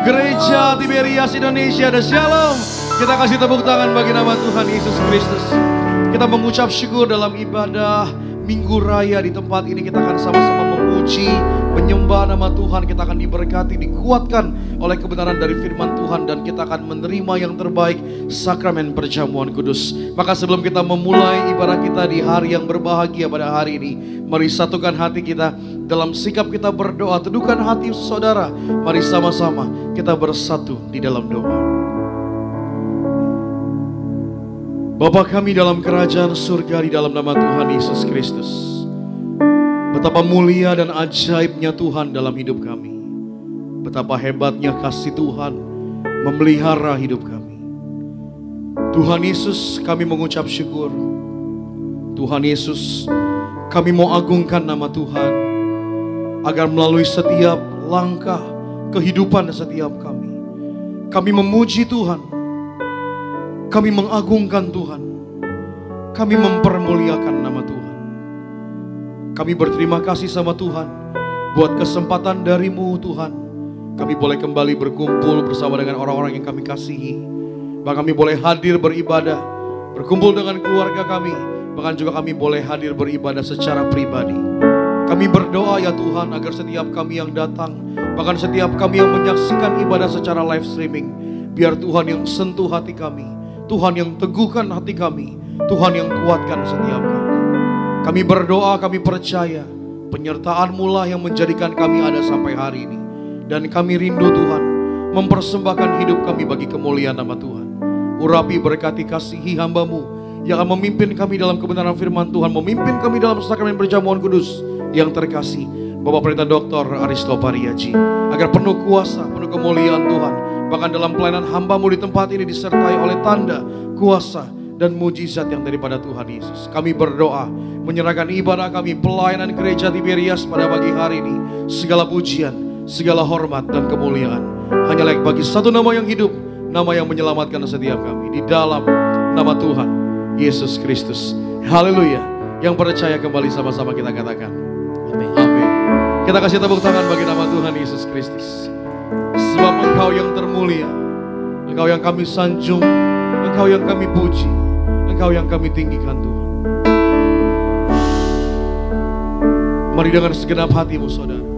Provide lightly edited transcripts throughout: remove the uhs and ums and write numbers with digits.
Gereja Tiberias Indonesia, dan shalom. Kita kasih tepuk tangan bagi nama Tuhan Yesus Kristus. Kita mengucap syukur dalam ibadah Minggu Raya di tempat ini. Kita akan sama-sama memuji, menyembah nama Tuhan. Kita akan diberkati, dikuatkan oleh kebenaran dari firman Tuhan, dan kita akan menerima yang terbaik, sakramen perjamuan kudus. Maka sebelum kita memulai ibadah kita di hari yang berbahagia pada hari ini, mari satukan hati kita dalam sikap kita berdoa. Teduhkan hati saudara. Mari sama-sama kita bersatu di dalam doa. Bapa kami dalam kerajaan surga, di dalam nama Tuhan Yesus Kristus, betapa mulia dan ajaibnya Tuhan dalam hidup kami. Betapa hebatnya kasih Tuhan memelihara hidup kami. Tuhan Yesus, kami mengucap syukur. Tuhan Yesus, kami mau agungkan nama Tuhan, agar melalui setiap langkah kehidupan setiap kami memuji Tuhan, kami mengagungkan Tuhan, kami mempermuliakan nama Tuhan. Kami berterima kasih sama Tuhan buat kesempatan dari-Mu Tuhan. Kami boleh kembali berkumpul bersama dengan orang-orang yang kami kasihi. Bahkan kami boleh hadir beribadah, berkumpul dengan keluarga kami. Bahkan juga kami boleh hadir beribadah secara pribadi. Kami berdoa ya Tuhan, agar setiap kami yang datang, bahkan setiap kami yang menyaksikan ibadah secara live streaming, biar Tuhan yang sentuh hati kami, Tuhan yang teguhkan hati kami, Tuhan yang kuatkan setiap kami. Kami berdoa, kami percaya penyertaan-Mu lah yang menjadikan kami ada sampai hari ini. Dan kami rindu Tuhan mempersembahkan hidup kami bagi kemuliaan nama Tuhan. Urapi, berkati, kasihi hamba-Mu yang akan memimpin kami dalam kebenaran firman Tuhan, memimpin kami dalam sakramen perjamuan kudus yang terkasih, Bapak Pendeta Dr. Aristo Pariaji, agar penuh kuasa, penuh kemuliaan Tuhan. Bahkan dalam pelayanan hamba-Mu di tempat ini disertai oleh tanda, kuasa, dan mujizat yang daripada Tuhan Yesus. Kami berdoa, menyerahkan ibadah kami, pelayanan gereja Tiberias pada pagi hari ini. Segala pujian, segala hormat, dan kemuliaan hanya layak bagi satu nama yang hidup, nama yang menyelamatkan setiap kami. Di dalam nama Tuhan Yesus Kristus. Haleluya. Yang percaya kembali sama-sama kita katakan amin. Amin. Kita kasih tepuk tangan bagi nama Tuhan Yesus Kristus. Sebab Engkau yang termulia, Engkau yang kami sanjung, Engkau yang kami puji, Engkau yang kami tinggikan Tuhan. Mari dengan segenap hatimu saudara,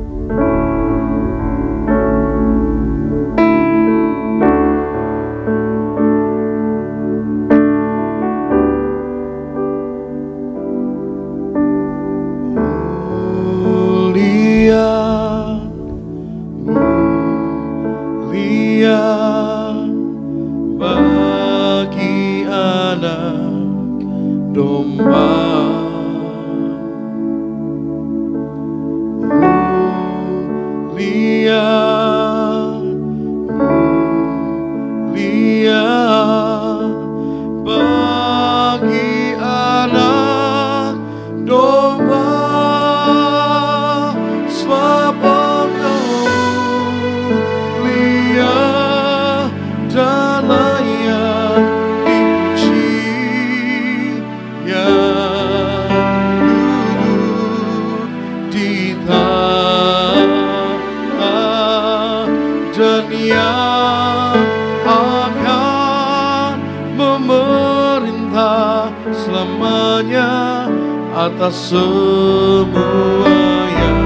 atas semua yang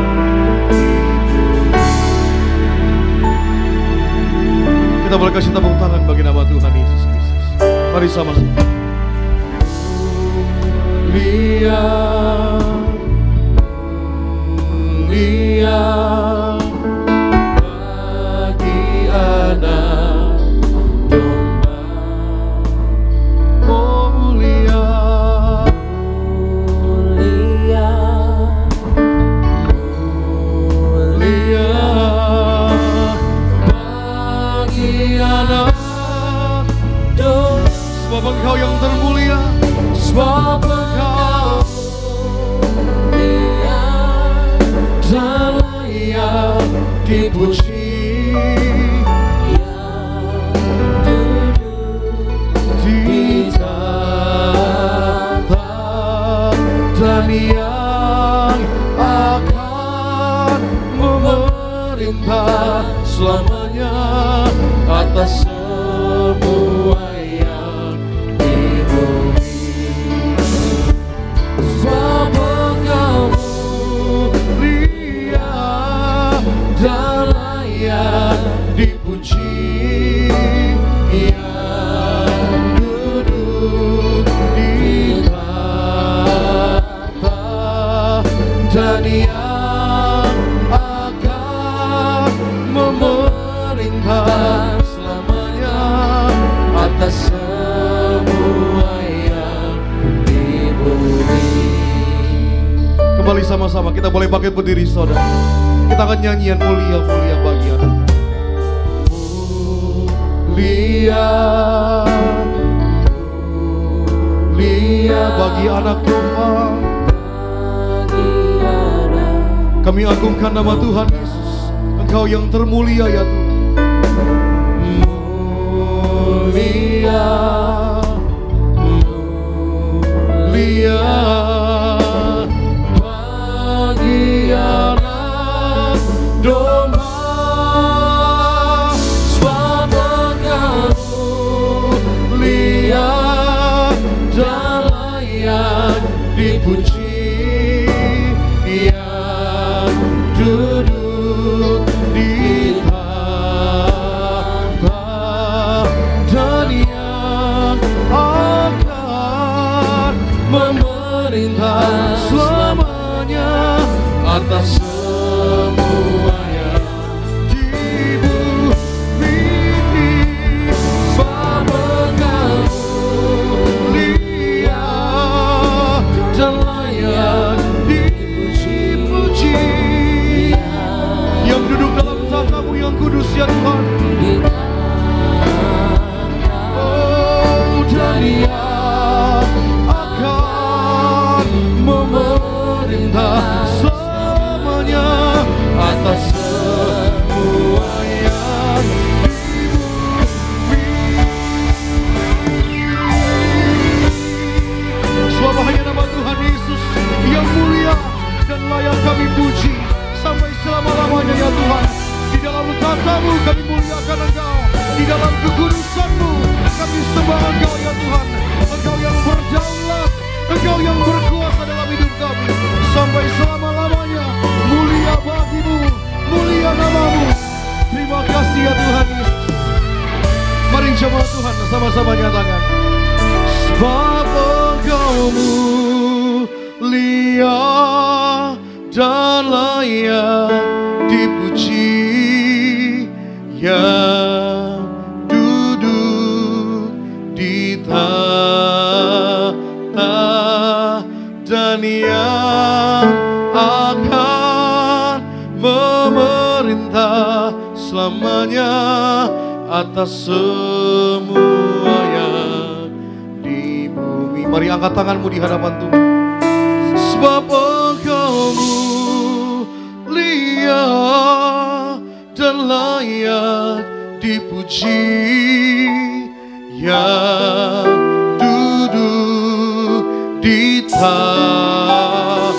kita boleh kasih tepuk tangan bagi nama Tuhan Yesus Kristus. Mari sama-sama. Mulia, mulia bagi anak domba. Oh mulia, sebab Engkau yang termulia, sebab Engkau mulia dan layak dipuji, yang duduk di tahta dan yang akan memerintah selamanya atas semua yang di bumi. Sebab Engkau mulia dan layak dipuji, yang duduk di tahta dan yang akan memerintah selamanya atas semua yang di bumi. Kembali sama-sama kita boleh bangkit berdiri saudara. Kita akan nyanyian mulia-mulia bagi Allah. Mulia bagi anak domba. Kami agungkan nama Tuhan Yesus. Engkau yang termulia ya Tuhan. Mulia bagi anak domba. Dan layak dipuji, yang duduk di tahta dan yang akan memerintah selamanya atas semua yang di bumi. Sebab dan layak dipuji, yang duduk dalam tahta-Mu yang kudus ya Tuhan. Oh, dan yang akan memerintah selamanya atas semua yang di bumi. Sebab hanya nama Tuhan Yesus yang mulia dan layak kami puji sampai selama-lamanya ya Tuhan. Di dalam tahta-Mu kami muliakan Engkau, di dalam kekudusan-Mu kami sembah Engkau ya Tuhan. Engkau yang berdaulat, Engkau yang berkuasa dalam hidup kami sampai selama-lamanya. Mulia bagi-Mu, mulia nama-Mu. Terima kasih ya Tuhan Yesus. Mari jemaat Tuhan sama-sama nyatakan. Sebab Engkau mulia dan layak dipuji, yang duduk di tahta dan yang akan memerintah selamanya atas semua yang di bumi. Mari angkat tanganmu di hadapan Tuhan. Sebab Engkau mulia dan layak dipuji, yang duduk di tahta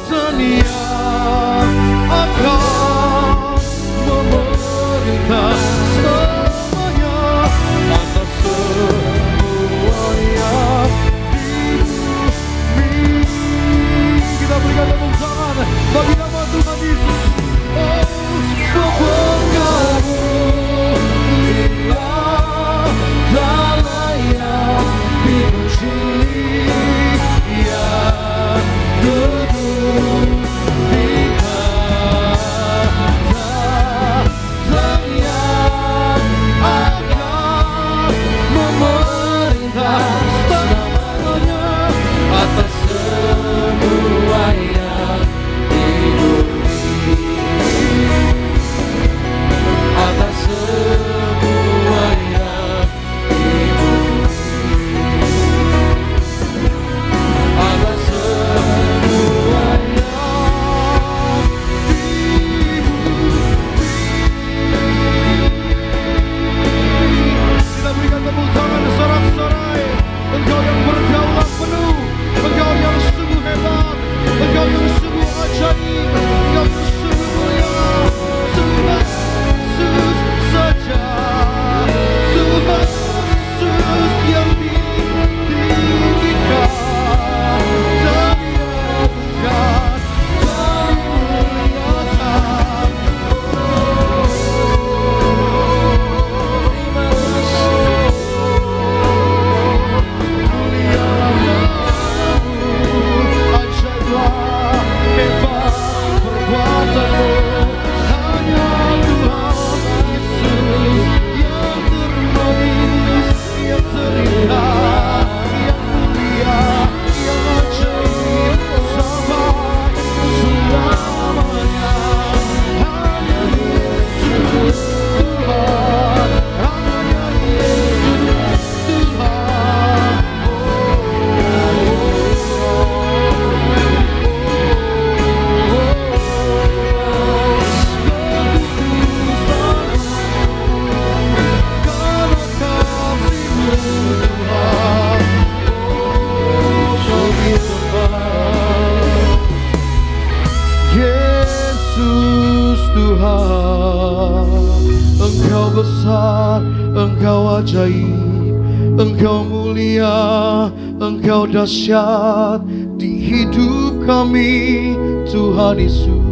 dan yang akan memerintah selamanya atas semua yang di bumi. Kita berikan tepuk tangan bagi nama Tuhan Yesus. Oh, sebab Engkau mulia dan layak dipuji, ajaib, Engkau mulia, Engkau dahsyat di hidup kami, Tuhan Yesus.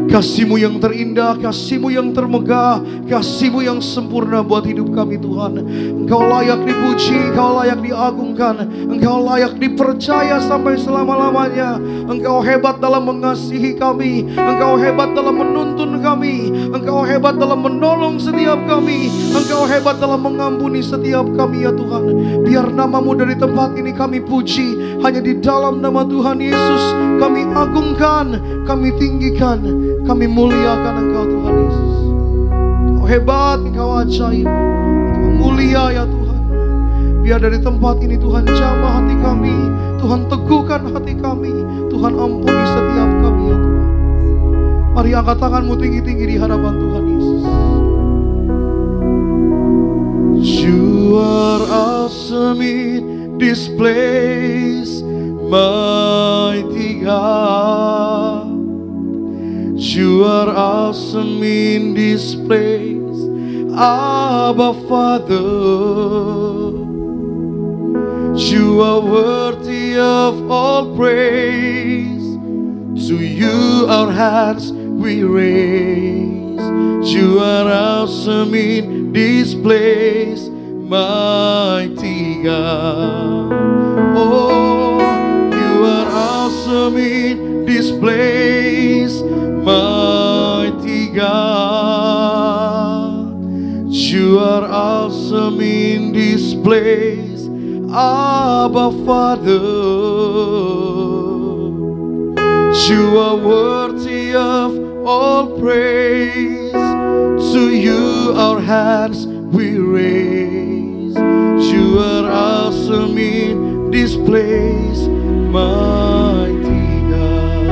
Kasih-Mu yang terindah, Kasih-Mu yang termegah, Kasih-Mu yang sempurna buat hidup kami Tuhan. Engkau layak dipuji, Engkau layak diagungkan, Engkau layak dipercaya sampai selama-lamanya. Engkau hebat dalam mengasihi kami, Engkau hebat dalam menuntun kami, Engkau hebat dalam menolong setiap kami, Engkau hebat dalam mengampuni setiap kami ya Tuhan. Biar nama-Mu dari tempat ini kami puji, hanya di dalam nama Tuhan Yesus kami agungkan, kami tinggikan, kami muliakan Engkau Tuhan Yesus. Engkau hebat, Engkau ajaib, Engkau mulia ya Tuhan. Biar dari tempat ini Tuhan jamah hati kami, Tuhan teguhkan hati kami, Tuhan ampuni setiap kami ya Tuhan. Mari angkat tanganmu tinggi-tinggi di hadapan Tuhan Yesus. You are awesome in this place, mighty God. You are awesome in this place, Abba Father. You are worthy of all praise. To you our hands we raise. You are awesome in this place, mighty God. Oh, you are awesome in this place, mighty God. You are awesome in this place, Abba Father. You are worthy of all praise. To you our hands we raise. You are awesome in this place, mighty God.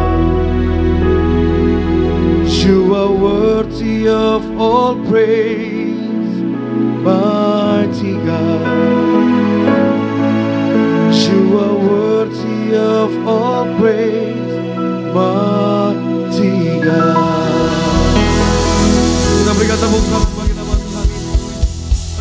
You are worthy of all praise, mighty God. You are worthy of all praise, mighty God. Kita berikan tepuk tangan bagi nama Tuhan Yesus.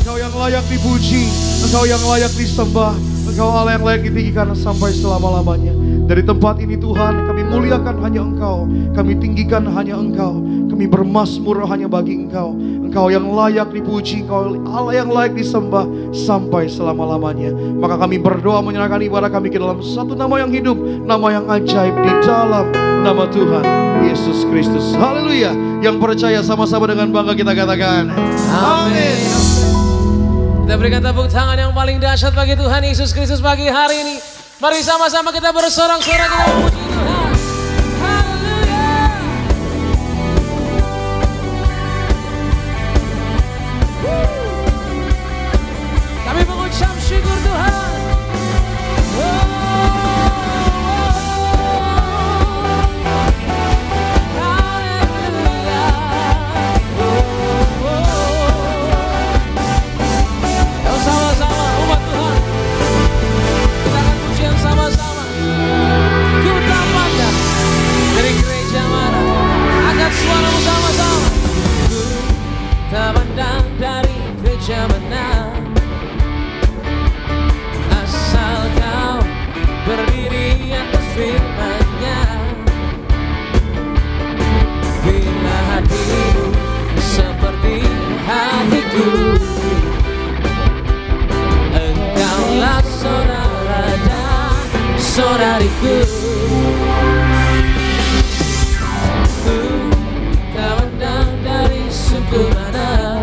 Engkau yang layak dipuji, Engkau yang layak disembah, Engkau Allah yang layak ditinggikan sampai selama-lamanya. Dari tempat ini Tuhan, kami muliakan hanya Engkau, kami tinggikan hanya Engkau, kami bermasmur hanya bagi Engkau. Engkau yang layak dipuji, Engkau Allah yang layak disembah sampai selama-lamanya. Maka kami berdoa menyerahkan ibadah kami ke dalam satu nama yang hidup, nama yang ajaib di dalam nama Tuhan Yesus Kristus. Haleluya. Yang percaya sama-sama dengan bangga kita katakan amin. Kita berikan tepuk tangan yang paling dahsyat bagi Tuhan Yesus Kristus pagi hari ini. Mari sama-sama kita bersorak-sorak, kita memuji Tuhan. Haleluya. Kami mengucap syukur Tuhan. Sama-sama umat Tuhan, kita akan pujian sama-sama. Ku tak pandang dari gereja mana, angkat suaramu sama-sama. Ku tak pandang dari gereja mana, asal kau berdiri atas firman-Nya. Bila hatimu seperti hatiku, engkaulah saudara dan saudariku. Ku tak pandang dari suku mana,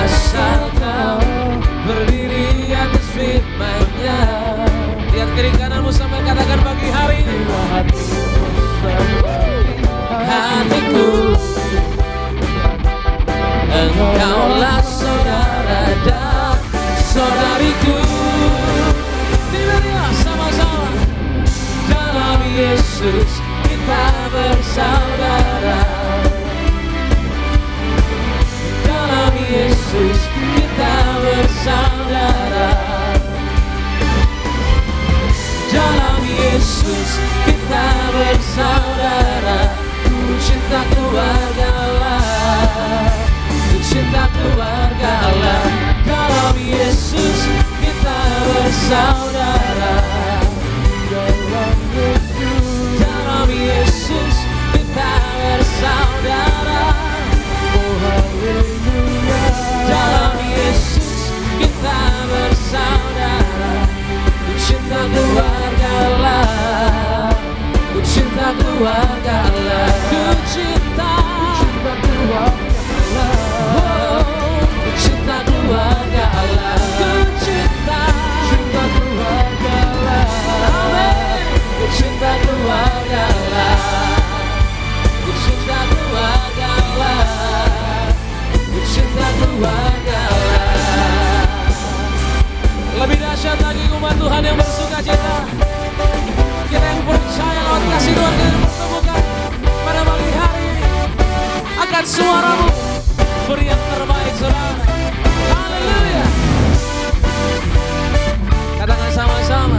asal kau berdiri atas firman-Nya. Lihat kiri kananmu sambil katakan pagi hari ini, hatiku, engkaulah saudara dan saudariku. Bila dia sama-sama cinta keluarga Allah. Dalam Yesus kita bersaudara. Dalam Yesus kita bersaudara. Oh haleluya. Dalam Yesus kita bersaudara. Ku cinta keluarga Allah. Ku cinta keluarga Allah. Ku cinta keluarga Allah. Ku cinta keluarga Allah. Ku cinta keluarga Allah. Amin. Ku cinta keluarga Allah. Ku cinta keluarga Allah. Ku cinta keluarga Allah. Lebih dahsyat lagi umat Tuhan yang bersuka cita. Kita yang percaya lewat kasih Tuhan kita pertemukan pada pagi hari ini. Angkat suaramu, beri yang terbaik saudara. Haleluya. Katakan sama-sama.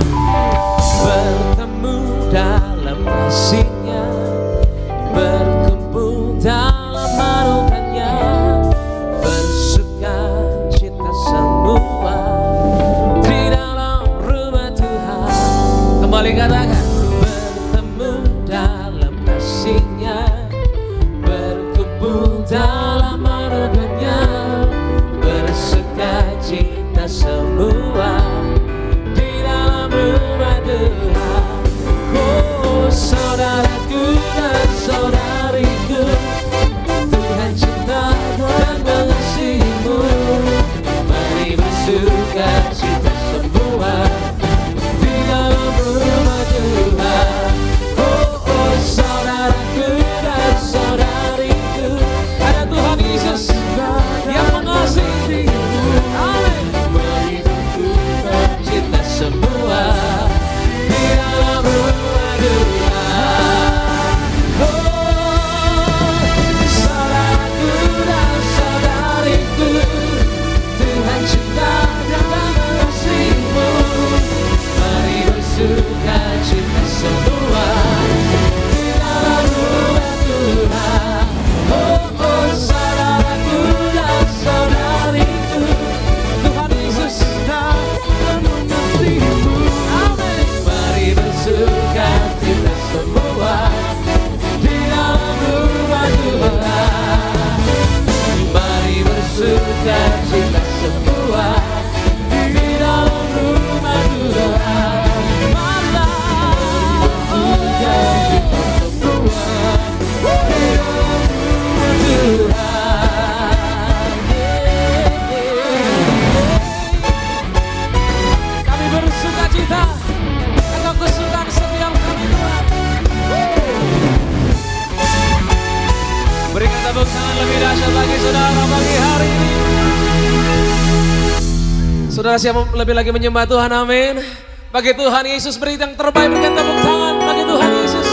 Bertemu dalam kasih-Nya, berkumpul dalam anugerah-Nya, bersuka cita semua di dalam rumah Tuhan. Kembali katakan. Bertemu dalam kasih-Nya, berkumpul dalam anugerah-Nya, bersuka cita semua di dalam rumah Tuhan. Oh saudaraku dan saudariku, Tuhan cinta dan mengasihimu. Mari bersuka cita semua di dalam rumah Tuhan. Oh saudaraku dan saudariku, ada Tuhan Yesus yang mengasihimu. Amin. Mari bersuka cita semua di dalam rumah Tuhan. Oh saudaraku dan saudariku, Tuhan cinta dan mengasihimu. Mari bersuka cita semua di dalam rumah Tuhan. Oh saudaraku dan saudariku, Tuhan Yesus dan mengasihimu. Amin. Mari bersuka cita semua di dalam rumah Tuhan. Mari bersuka cita semua di dalam rumah Tuhan. Kami bersuka cita akan kesukaan setiap kami Tuhan. Berikan tepuk tangan lebih dahsyat lagi saudara pagi hari ini. Saudara siap lebih lagi menyembah Tuhan, amin. Bagi Tuhan Yesus beri yang terbaik, berikan tepuk tangan bagi Tuhan Yesus.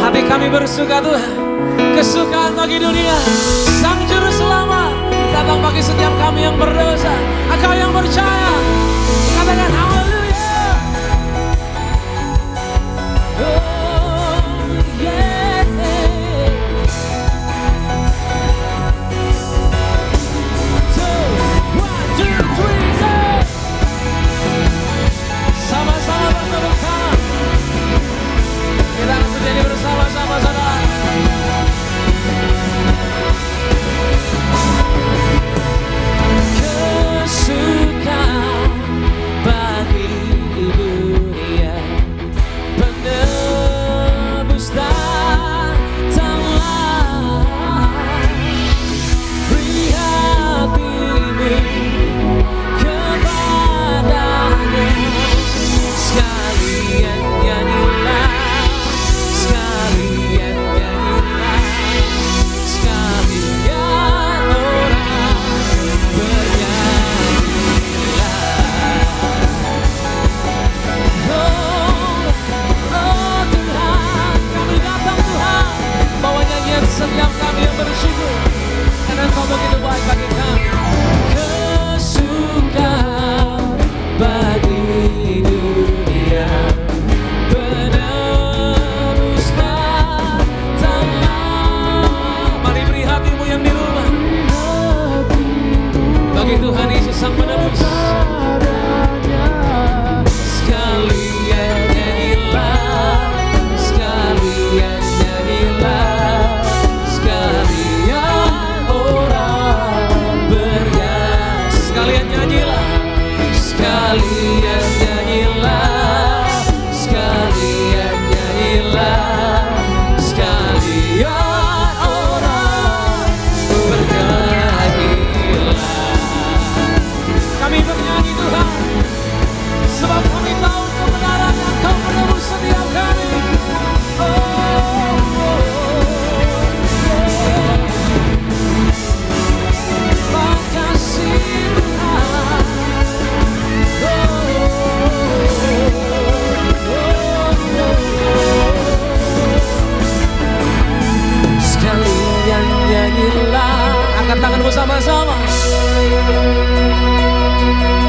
Hati kami bersuka Tuhan, kesukaan bagi dunia. Sang Juru Selamat datang bagi setiap kami yang berdosa. Engkau yang percaya, katakan haleluya. Oh yeah. 1, 2, 3, go. Sama-sama bertepuk tangan. Kita akan bernyanyi bersama-sama saudara. Kesukaan bagi dunia, penebus datanglah. Beri hatimu kepadanya, sekalian nyanyilah, sekalian nyanyilah, sekalian orang bernyanyilah. Oh Tuhan, kami datang Tuhan, bawa nyanyian setiap kami yang bersyukur, karena Kau begitu baik bagi kami. Kesukaan bagi dunia, penebus datanglah. Mari beri hatimu yang di rumah, ketemu sama-sama.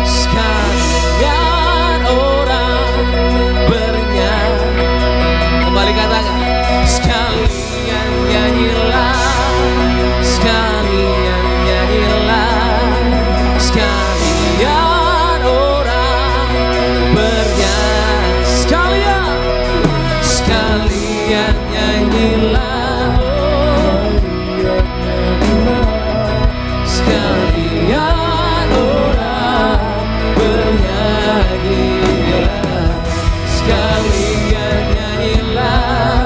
Sekalian orang bernyanyi. Kembali katakan. Sekalian nyanyilah. Sekalian nyanyilah. Sekalian orang bernyanyi. Sekalian nyanyilah. Sekalian orang bernyanyilah. Sekalian nyanyilah.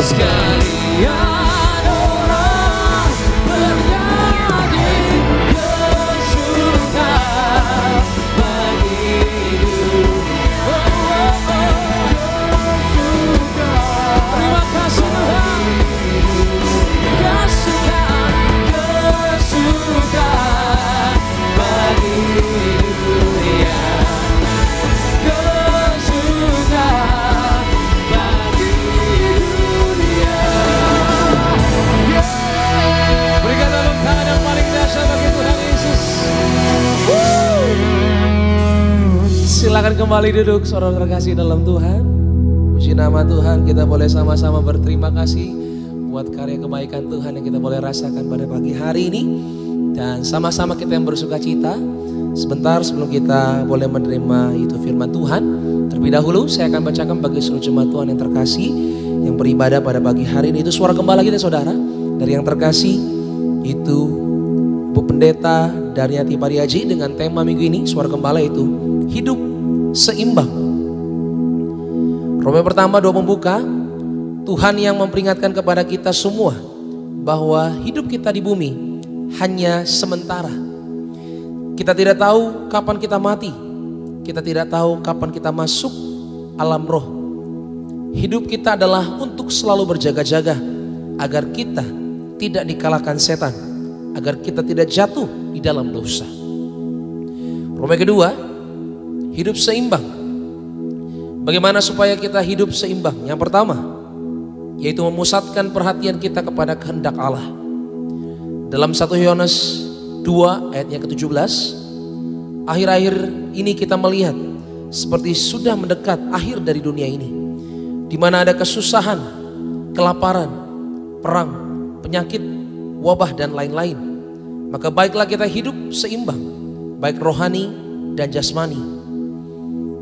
Sekalian orang bernyanyi kesukaan bagi hidup. Terima kasih Tuhan. Kesukaan bagi dunia. Kesukaan bagi dunia. Berikan tepuk tangan yang paling dahsyat bagi Tuhan Yesus. Silakan kembali duduk saudara terkasih dalam Tuhan. Puji nama Tuhan, kita boleh sama-sama berterima kasih buat karya kebaikan Tuhan yang kita boleh rasakan pada pagi hari ini. Dan sama-sama kita yang bersuka cita. Sebentar sebelum kita boleh menerima itu firman Tuhan, terlebih dahulu saya akan bacakan bagi seluruh jemaat Tuhan yang terkasih yang beribadah pada pagi hari ini. Itu suara gembala kita saudara. Dari yang terkasih itu Bu Pendeta Daryati Pariaji dengan tema minggu ini suara gembala itu hidup seimbang. Roma pertama 2 pembuka. Tuhan yang memperingatkan kepada kita semua bahwa hidup kita di bumi hanya sementara. Kita tidak tahu kapan kita mati. Kita tidak tahu kapan kita masuk alam roh. Hidup kita adalah untuk selalu berjaga-jaga agar kita tidak dikalahkan setan, agar kita tidak jatuh di dalam dosa. Roma kedua, hidup seimbang. Bagaimana supaya kita hidup seimbang? Yang pertama, yaitu memusatkan perhatian kita kepada kehendak Allah. Dalam 1 Yohanes 2 ayatnya ke-17, akhir-akhir ini kita melihat seperti sudah mendekat akhir dari dunia ini, di mana ada kesusahan, kelaparan, perang, penyakit, wabah dan lain-lain. Maka baiklah kita hidup seimbang, baik rohani dan jasmani.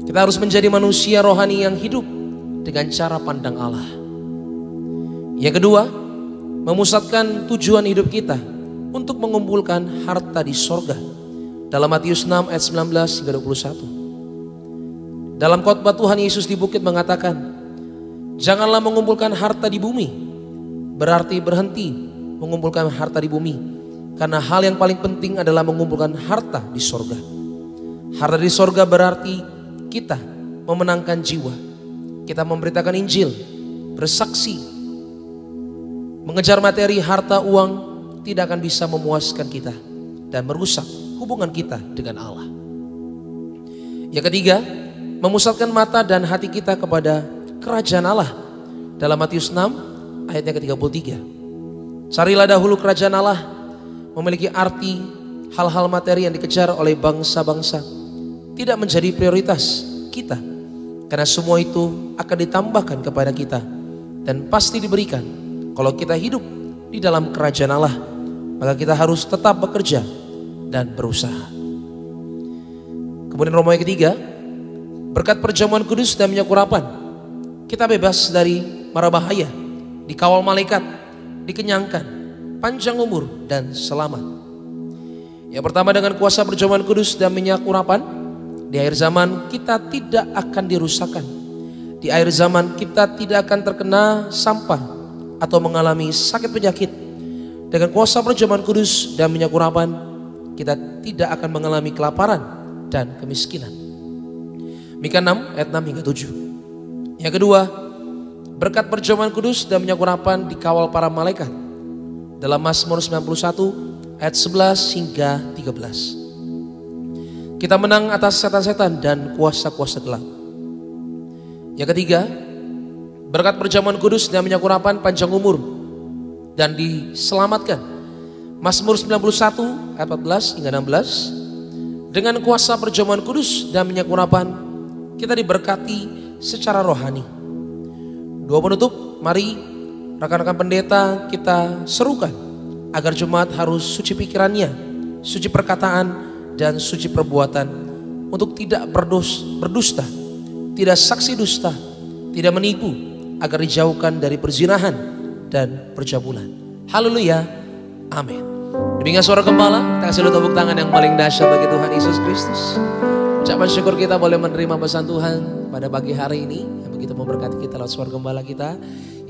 Kita harus menjadi manusia rohani yang hidup dengan cara pandang Allah. Yang kedua, memusatkan tujuan hidup kita untuk mengumpulkan harta di sorga. Dalam Matius 6 ayat 19 hingga 21. Dalam khotbah Tuhan Yesus di bukit mengatakan, janganlah mengumpulkan harta di bumi. Berarti berhenti mengumpulkan harta di bumi. Karena hal yang paling penting adalah mengumpulkan harta di sorga. Harta di sorga berarti kita memenangkan jiwa. Kita memberitakan Injil, bersaksi. Mengejar materi, harta, uang tidak akan bisa memuaskan kita dan merusak hubungan kita dengan Allah. Yang ketiga, memusatkan mata dan hati kita kepada kerajaan Allah. Dalam Matius 6 ayatnya ke-33. Carilah dahulu kerajaan Allah, memiliki arti hal-hal materi yang dikejar oleh bangsa-bangsa tidak menjadi prioritas kita, karena semua itu akan ditambahkan kepada kita dan pasti diberikan. Kalau kita hidup di dalam kerajaan Allah, maka kita harus tetap bekerja dan berusaha. Kemudian Roma yang ketiga, berkat perjamuan kudus dan minyak urapan, kita bebas dari mara bahaya, dikawal malaikat, dikenyangkan, panjang umur dan selamat. Yang pertama, dengan kuasa perjamuan kudus dan minyak urapan, di akhir zaman kita tidak akan dirusakkan. Di akhir zaman kita tidak akan terkena sampah atau mengalami sakit penyakit. Dengan kuasa perjamuan kudus dan minyak urapan, kita tidak akan mengalami kelaparan dan kemiskinan. Mika 6 ayat 6 hingga 7. Yang kedua, berkat perjamuan kudus dan minyak urapan dikawal para malaikat. Dalam Mazmur 91 ayat 11 hingga 13. Kita menang atas setan-setan dan kuasa-kuasa gelap. Yang ketiga, berkat perjamuan kudus dan minyak urapan panjang umur. dan diselamatkan. Mazmur 91 ayat 14 hingga 16. Dengan kuasa perjamuan kudus dan minyak urapan, kita diberkati secara rohani. Doa penutup, mari rekan-rekan pendeta kita serukan agar jemaat harus suci pikirannya, suci perkataan, dan suci perbuatan untuk tidak berdusta, tidak saksi dusta, tidak menipu, agar dijauhkan dari perzinahan dan percabulan. Haleluya, amin. Demikian suara gembala, kita kasih dulu tepuk tangan yang paling dahsyat bagi Tuhan Yesus Kristus. Ucapan syukur kita boleh menerima pesan Tuhan pada pagi hari ini yang begitu memberkati kita lewat suara gembala kita,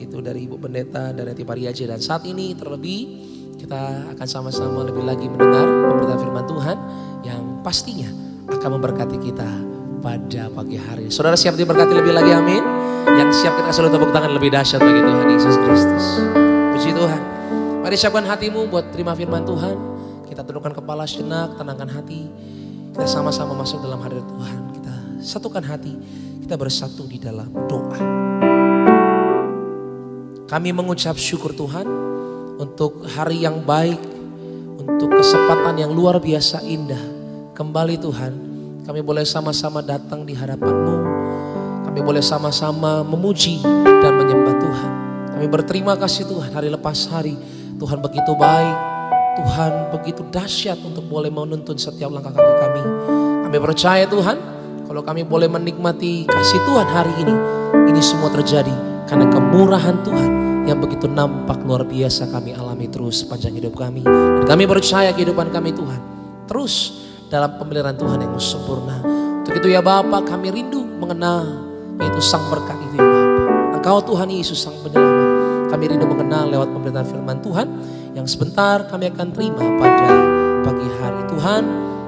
itu dari Ibu Pendeta dan Eti Pariaji. Dan saat ini terlebih kita akan sama-sama lebih lagi mendengar pemberitaan firman Tuhan yang pastinya akan memberkati kita pada pagi hari ini. Saudara siap diberkati lebih lagi, amin. Yang siap kita selalu tepuk tangan lebih dahsyat bagi Tuhan Yesus Kristus. Puji Tuhan. Mari siapkan hatimu buat terima firman Tuhan. Kita tundukkan kepala sejenak, tenangkan hati. Kita sama-sama masuk dalam hadirat Tuhan. Kita satukan hati, kita bersatu di dalam doa. Kami mengucap syukur Tuhan untuk hari yang baik, untuk kesempatan yang luar biasa indah. Kembali Tuhan, kami boleh sama-sama datang di hadapan-Mu. Kami boleh sama-sama memuji dan menyembah Tuhan. Kami berterima kasih Tuhan, hari lepas hari Tuhan begitu baik, Tuhan begitu dahsyat untuk boleh menuntun setiap langkah kaki kami. Kami percaya Tuhan, kalau kami boleh menikmati kasih Tuhan hari ini semua terjadi karena kemurahan Tuhan yang begitu nampak luar biasa kami alami terus sepanjang hidup kami. Dan kami percaya kehidupan kami Tuhan terus dalam pemeliharaan Tuhan yang sempurna. Untuk itu ya Bapa, kami rindu mengenal yaitu Sang Berkat itu ya Bapa. Engkau Tuhan Yesus Sang Penyelamat. Kami rindu mengenal lewat pemberitaan firman Tuhan yang sebentar kami akan terima pada pagi hari. Tuhan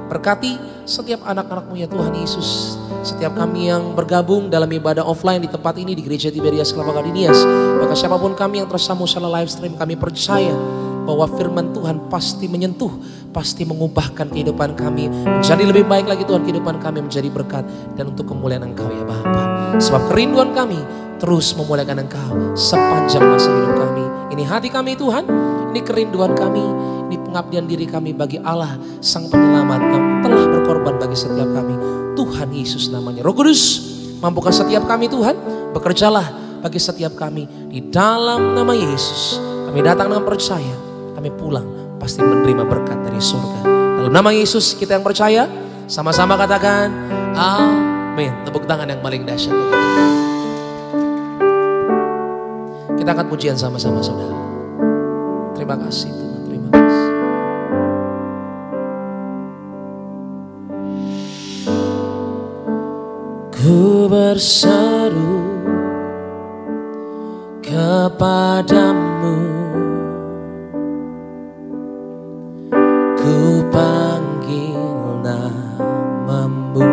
berkati setiap anak-anak-Mu ya Tuhan Yesus. Setiap kami yang bergabung dalam ibadah offline di tempat ini di Gereja Tiberias Kelapa Gadinias. Maka siapapun kami yang tersambung secara live stream, kami percaya bahwa firman Tuhan pasti menyentuh, pasti mengubahkan kehidupan kami menjadi lebih baik lagi Tuhan. Kehidupan kami menjadi berkat dan untuk kemuliaan Engkau ya Bapa. Sebab kerinduan kami terus memuliakan Engkau sepanjang masa hidup kami. Ini hati kami Tuhan, ini kerinduan kami, ini pengabdian diri kami bagi Allah Sang Penyelamat yang telah berkorban bagi setiap kami. Tuhan Yesus namanya. Roh Kudus, mampukan setiap kami Tuhan, bekerjalah bagi setiap kami di dalam nama Yesus. Kami datang dengan percaya, kami pulang pasti menerima berkat dari surga. Dalam nama Yesus kita yang percaya, sama-sama katakan amin. Tepuk tangan yang paling dahsyat. Kita akan pujian sama-sama saudara. Terima kasih Tuhan, terima kasih. Ku berseru kepadamu, ku panggil namamu,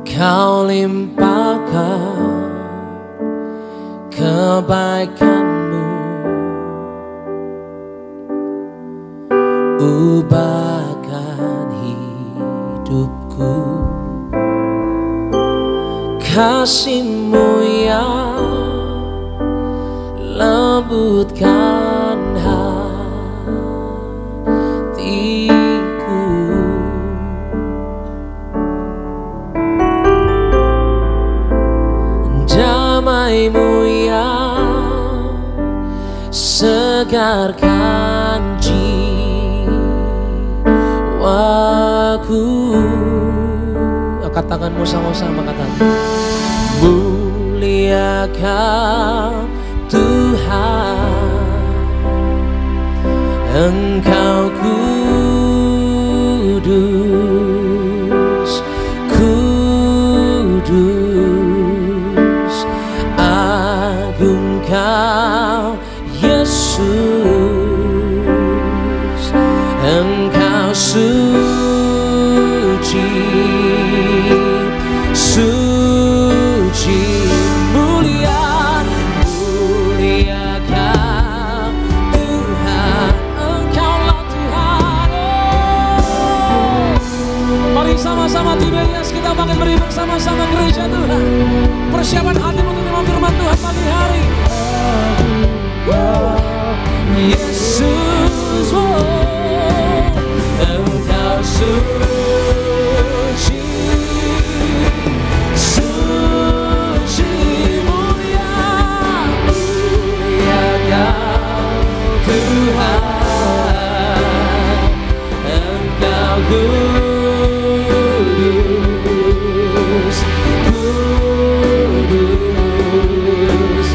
kau limpahkan kebaikanmu, ubahkan hidupku. Kasih-Mu yang lembutkan hatiku, damai-Mu yang segarkan jiwaku. Angkat tanganmu sama-sama katakan, muliakan Tuhan, Engkau kudus, kudus, agung Kau Yesus, Engkau suci, suci, mulia, muliakan Tuhan, Engkaulah Tuhan. Mari sama-sama Tiberias kita makin beri bersama-sama gereja Tuhan. Persiapan hati untuk menerima firman Tuhan pagi hari. Yesus, Engkau suci, suci mulia, mulia Kau Tuhan, Engkau kudus, kudus,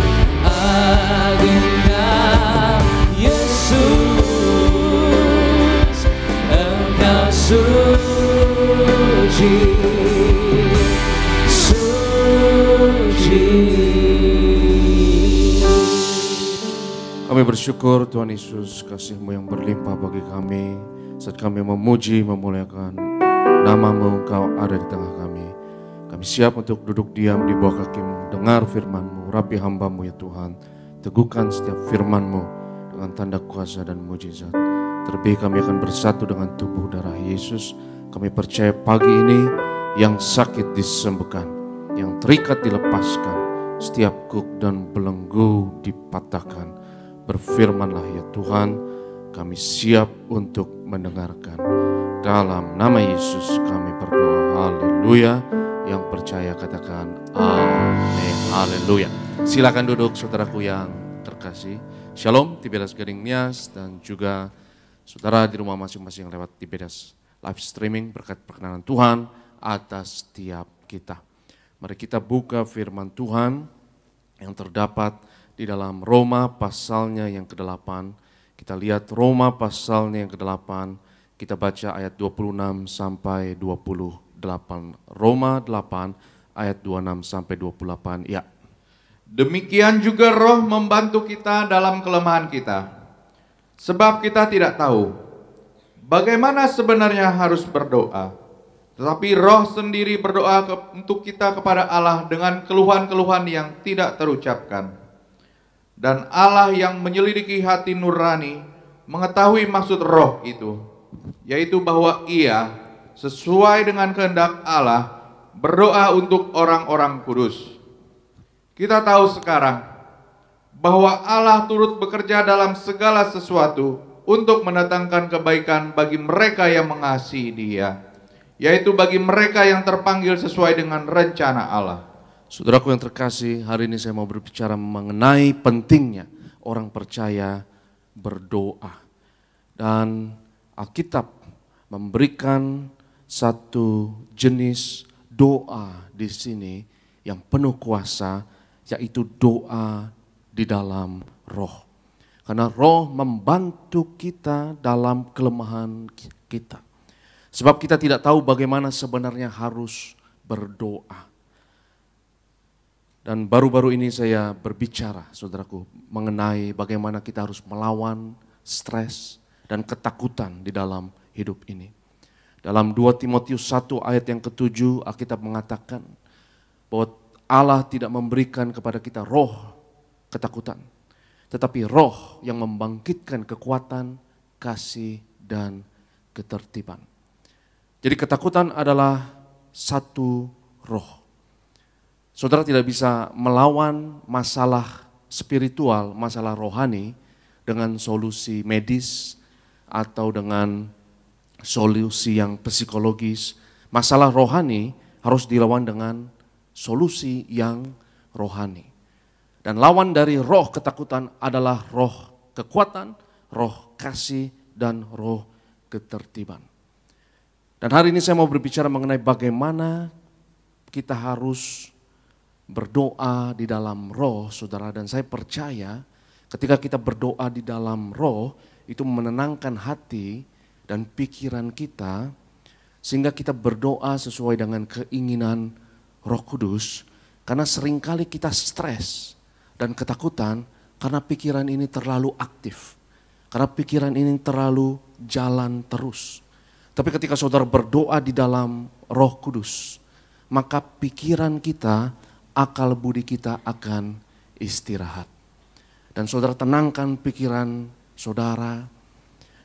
agung Kau Yesus, Engkau suci, suci. Kami bersyukur Tuhan Yesus, kasih-Mu yang berlimpah bagi kami saat kami memuji, memuliakan nama-Mu, Engkau ada di tengah kami. Kami siap untuk duduk diam di bawah kaki-Mu, dengar firman-Mu, rapi hamba-Mu ya Tuhan. Teguhkan setiap firman-Mu dengan tanda kuasa dan mujizat. Terlebih kami akan bersatu dengan tubuh darah Yesus. Kami percaya pagi ini yang sakit disembuhkan, yang terikat dilepaskan, setiap kuk dan belenggu dipatahkan. Berfirmanlah ya Tuhan, kami siap untuk mendengarkan. Dalam nama Yesus kami berdoa, haleluya. Yang percaya katakan amin, haleluya. Silakan duduk saudaraku yang terkasih. Shalom Tibedas Gading Nias dan juga saudara di rumah masing-masing yang lewat Tibedas live streaming. Berkat perkenanan Tuhan atas setiap kita. Mari kita buka firman Tuhan yang terdapat di dalam Roma pasalnya yang ke-8. Kita lihat Roma pasalnya yang ke-8. Kita baca ayat 26 sampai 28. Roma 8 ayat 26 sampai 28. Ya. Demikian juga Roh membantu kita dalam kelemahan kita. Sebab kita tidak tahu bagaimana sebenarnya harus berdoa. Tetapi Roh sendiri berdoa untuk kita kepada Allah dengan keluhan-keluhan yang tidak terucapkan. Dan Allah yang menyelidiki hati nurani mengetahui maksud Roh itu, yaitu bahwa Ia sesuai dengan kehendak Allah berdoa untuk orang-orang kudus. Kita tahu sekarang bahwa Allah turut bekerja dalam segala sesuatu untuk mendatangkan kebaikan bagi mereka yang mengasihi Dia, yaitu bagi mereka yang terpanggil sesuai dengan rencana Allah. Saudaraku yang terkasih, hari ini saya mau berbicara mengenai pentingnya orang percaya berdoa. Dan Alkitab memberikan satu jenis doa di sini yang penuh kuasa, yaitu doa di dalam Roh. Karena Roh membantu kita dalam kelemahan kita. Sebab kita tidak tahu bagaimana sebenarnya harus berdoa. Dan baru-baru ini saya berbicara, saudaraku, mengenai bagaimana kita harus melawan stres dan ketakutan di dalam hidup ini. Dalam 2 Timotius 1 ayat yang ke-7, Alkitab mengatakan bahwa Allah tidak memberikan kepada kita roh ketakutan, tetapi roh yang membangkitkan kekuatan, kasih, dan ketertiban. Jadi ketakutan adalah satu roh. Saudara tidak bisa melawan masalah spiritual, masalah rohani dengan solusi medis atau dengan solusi yang psikologis. Masalah rohani harus dilawan dengan solusi yang rohani. Dan lawan dari roh ketakutan adalah roh kekuatan, roh kasih, dan roh ketertiban. Dan hari ini saya mau berbicara mengenai bagaimana kita harus berdoa di dalam roh, saudara. Dan saya percaya ketika kita berdoa di dalam roh, itu menenangkan hati dan pikiran kita, sehingga kita berdoa sesuai dengan keinginan Roh Kudus. Karena seringkali kita stres dan ketakutan karena pikiran ini terlalu aktif, karena pikiran ini terlalu jalan terus. Tapi ketika saudara berdoa di dalam Roh Kudus, maka pikiran kita, akal budi kita akan istirahat. Dan saudara tenangkan pikiran saudara.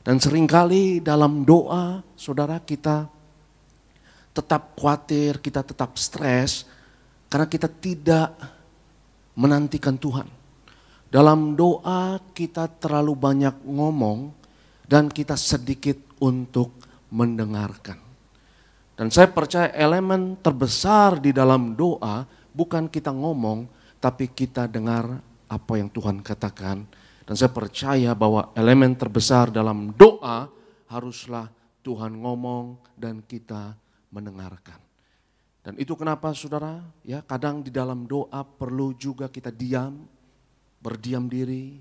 Dan seringkali dalam doa saudara kita tetap khawatir, kita tetap stres karena kita tidak menantikan Tuhan. Dalam doa kita terlalu banyak ngomong dan kita sedikit untuk mendengarkan. Dan saya percaya elemen terbesar di dalam doa bukan kita ngomong, tapi kita dengar apa yang Tuhan katakan. Dan saya percaya bahwa elemen terbesar dalam doa haruslah Tuhan ngomong dan kita mendengarkan. Dan itu kenapa saudara, ya kadang di dalam doa perlu juga kita diam, berdiam diri.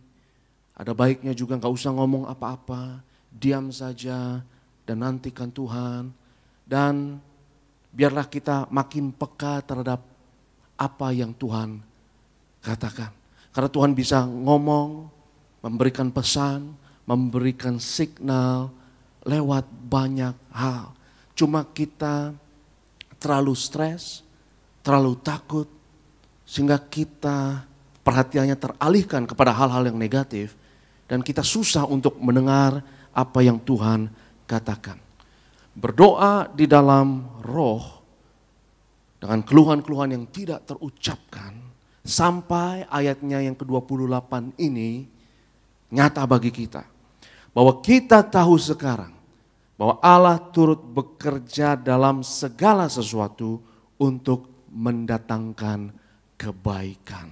Ada baiknya juga nggak usah ngomong apa-apa, diam saja dan nantikan Tuhan. Dan biarlah kita makin peka terhadap apa yang Tuhan katakan. Karena Tuhan bisa ngomong, memberikan pesan, memberikan signal lewat banyak hal. Cuma kita terlalu stres, terlalu takut, sehingga kita perhatiannya teralihkan kepada hal-hal yang negatif dan kita susah untuk mendengar apa yang Tuhan katakan. Berdoa di dalam roh dengan keluhan-keluhan yang tidak terucapkan sampai ayatnya yang ke-28 ini nyata bagi kita. Bahwa kita tahu sekarang bahwa Allah turut bekerja dalam segala sesuatu untuk mendatangkan kebaikan.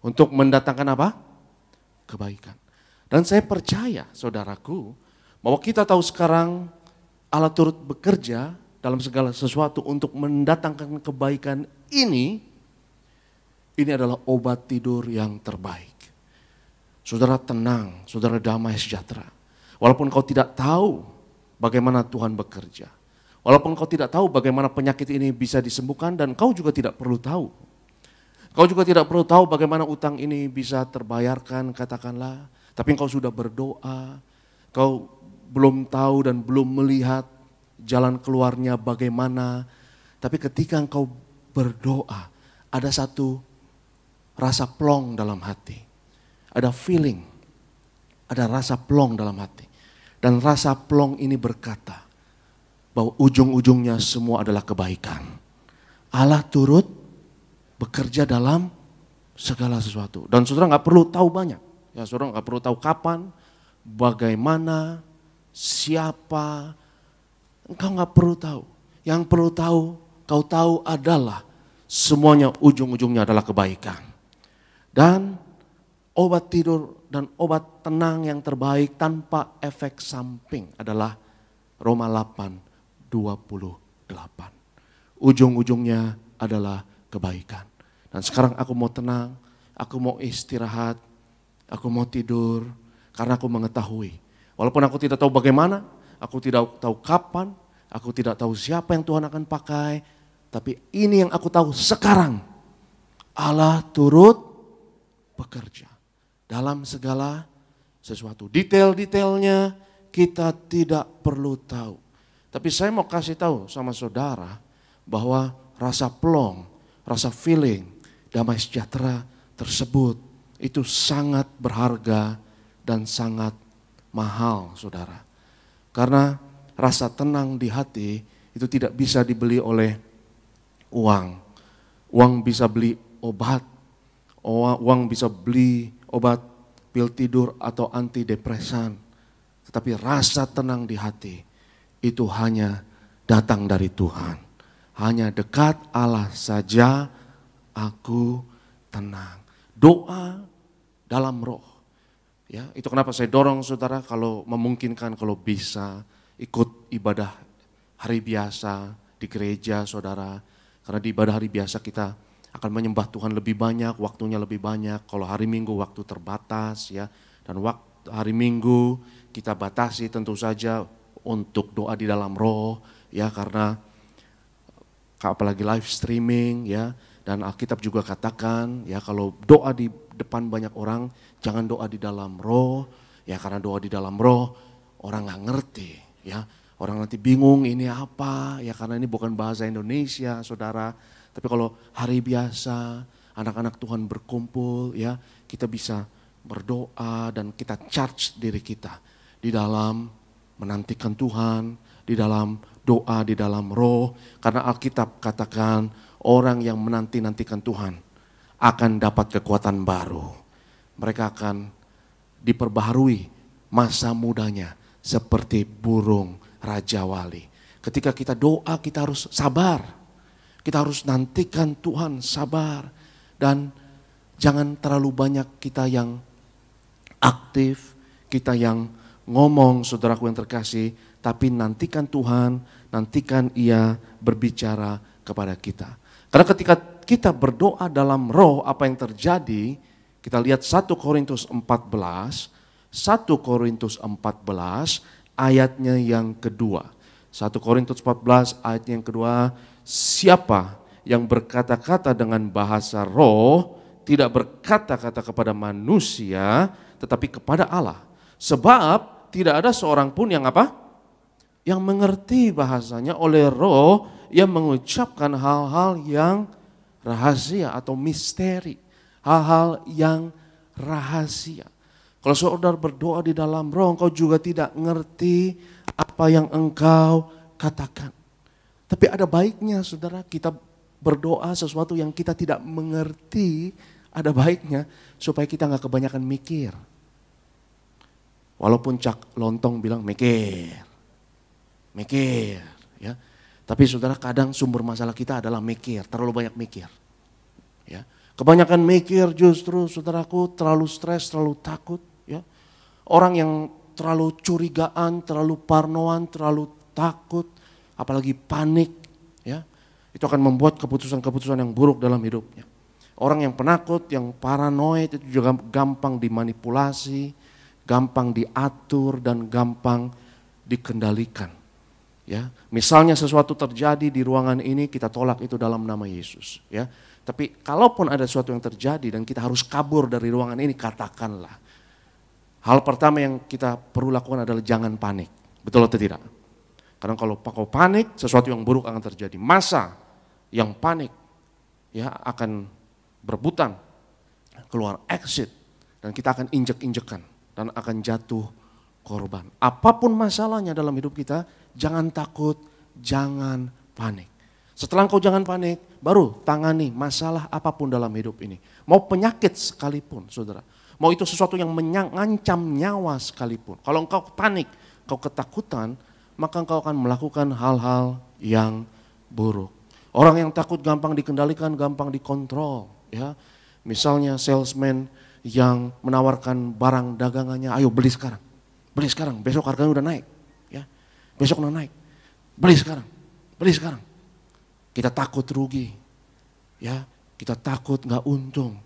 Untuk mendatangkan apa? Kebaikan. Dan saya percaya saudaraku bahwa kita tahu sekarang Allah turut bekerja dalam segala sesuatu untuk mendatangkan kebaikan ini adalah obat tidur yang terbaik. Saudara tenang, saudara damai sejahtera. Walaupun kau tidak tahu bagaimana Tuhan bekerja. Walaupun kau tidak tahu bagaimana penyakit ini bisa disembuhkan dan kau juga tidak perlu tahu. Kau juga tidak perlu tahu bagaimana utang ini bisa terbayarkan, katakanlah. Tapi engkau sudah berdoa, kau belum tahu dan belum melihat jalan keluarnya bagaimana. Tapi ketika engkau berdoa, ada satu rasa plong dalam hati. Ada feeling, ada rasa plong dalam hati. Dan rasa plong ini berkata bahwa ujung-ujungnya semua adalah kebaikan. Allah turut bekerja dalam segala sesuatu. Dan saudara nggak perlu tahu banyak. Ya, saudara nggak perlu tahu kapan, bagaimana, siapa. Engkau nggak perlu tahu. Yang perlu tahu, kau tahu adalah semuanya ujung-ujungnya adalah kebaikan. Dan obat tidur dan obat tenang yang terbaik tanpa efek samping adalah Roma 8:28. Ujung-ujungnya adalah kebaikan. Dan sekarang aku mau tenang, aku mau istirahat, aku mau tidur karena aku mengetahui. Walaupun aku tidak tahu bagaimana, aku tidak tahu kapan, aku tidak tahu siapa yang Tuhan akan pakai, tapi ini yang aku tahu sekarang. Allah turut bekerja dalam segala sesuatu. Detail-detailnya kita tidak perlu tahu. Tapi saya mau kasih tahu sama saudara bahwa rasa plong, rasa feeling, damai sejahtera tersebut itu sangat berharga dan sangat mahal saudara. Karena rasa tenang di hati itu tidak bisa dibeli oleh uang. Uang bisa beli obat, uang bisa beli obat pil tidur atau antidepresan. Tetapi rasa tenang di hati itu hanya datang dari Tuhan. Hanya dekat Allah saja aku tenang. Doa dalam roh. Ya, itu kenapa saya dorong saudara kalau memungkinkan, kalau bisa ikut ibadah hari biasa di gereja saudara. Karena di ibadah hari biasa kita akan menyembah Tuhan lebih banyak, waktunya lebih banyak. Kalau hari Minggu waktu terbatas ya. Dan waktu hari Minggu kita batasi tentu saja untuk doa di dalam roh ya, karena apalagi live streaming ya, dan Alkitab juga katakan ya kalau doa di depan banyak orang jangan doa di dalam roh ya, karena doa di dalam roh orang nggak ngerti ya, orang nanti bingung ini apa ya, karena ini bukan bahasa Indonesia saudara. Tapi kalau hari biasa anak-anak Tuhan berkumpul ya, kita bisa berdoa dan kita charge diri kita di dalam menantikan Tuhan, di dalam doa, di dalam roh. Karena Alkitab katakan orang yang menanti-nantikan Tuhan akan dapat kekuatan baru. mereka akan diperbaharui masa mudanya seperti burung Raja Wali. Ketika kita doa, kita harus sabar. Kita harus nantikan Tuhan, sabar. Dan jangan terlalu banyak kita yang aktif, kita yang ngomong, saudaraku yang terkasih, tapi nantikan Tuhan, nantikan Ia berbicara kepada kita. Karena ketika kita berdoa dalam roh, apa yang terjadi? Kita lihat 1 Korintus 14, 1 Korintus 14 ayatnya yang kedua. 1 Korintus 14 ayatnya yang kedua, siapa yang berkata-kata dengan bahasa roh, tidak berkata-kata kepada manusia, tetapi kepada Allah. Sebab tidak ada seorang pun yang apa? Yang mengerti bahasanya, oleh roh yang mengucapkan hal-hal yang rahasia atau misteri. Hal-hal yang rahasia. Kalau saudara berdoa di dalam roh, engkau juga tidak ngerti apa yang engkau katakan. Tapi ada baiknya saudara, kita berdoa sesuatu yang kita tidak mengerti, ada baiknya supaya kita nggak kebanyakan mikir. Walaupun Cak Lontong bilang mikir, ya. Tapi saudara, kadang sumber masalah kita adalah mikir, terlalu banyak mikir. Ya. Kebanyakan mikir justru saudaraku terlalu stres, terlalu takut. Ya. Orang yang terlalu curigaan, terlalu parnoan, terlalu takut, apalagi panik, ya, itu akan membuat keputusan-keputusan yang buruk dalam hidupnya. Orang yang penakut, yang paranoid itu juga gampang dimanipulasi, gampang diatur dan gampang dikendalikan. Ya, misalnya sesuatu terjadi di ruangan ini, kita tolak itu dalam nama Yesus. Ya, tapi kalaupun ada sesuatu yang terjadi dan kita harus kabur dari ruangan ini, katakanlah. Hal pertama yang kita perlu lakukan adalah jangan panik. Betul atau tidak? Karena kalau kau panik, sesuatu yang buruk akan terjadi. Masa yang panik ya akan berebutan keluar exit dan kita akan injek-injekan dan akan jatuh korban. Apapun masalahnya dalam hidup kita, jangan takut, jangan panik. Setelah engkau jangan panik, baru tangani masalah apapun dalam hidup ini. Mau penyakit sekalipun, saudara. Mau itu sesuatu yang mengancam nyawa sekalipun. Kalau engkau panik, engkau ketakutan, maka engkau akan melakukan hal-hal yang buruk. Orang yang takut gampang dikendalikan, gampang dikontrol. Ya, misalnya salesman yang menawarkan barang dagangannya, ayo beli sekarang, besok harganya udah naik. Ya, besok udah naik, beli sekarang. Kita takut rugi, ya, kita takut nggak untung.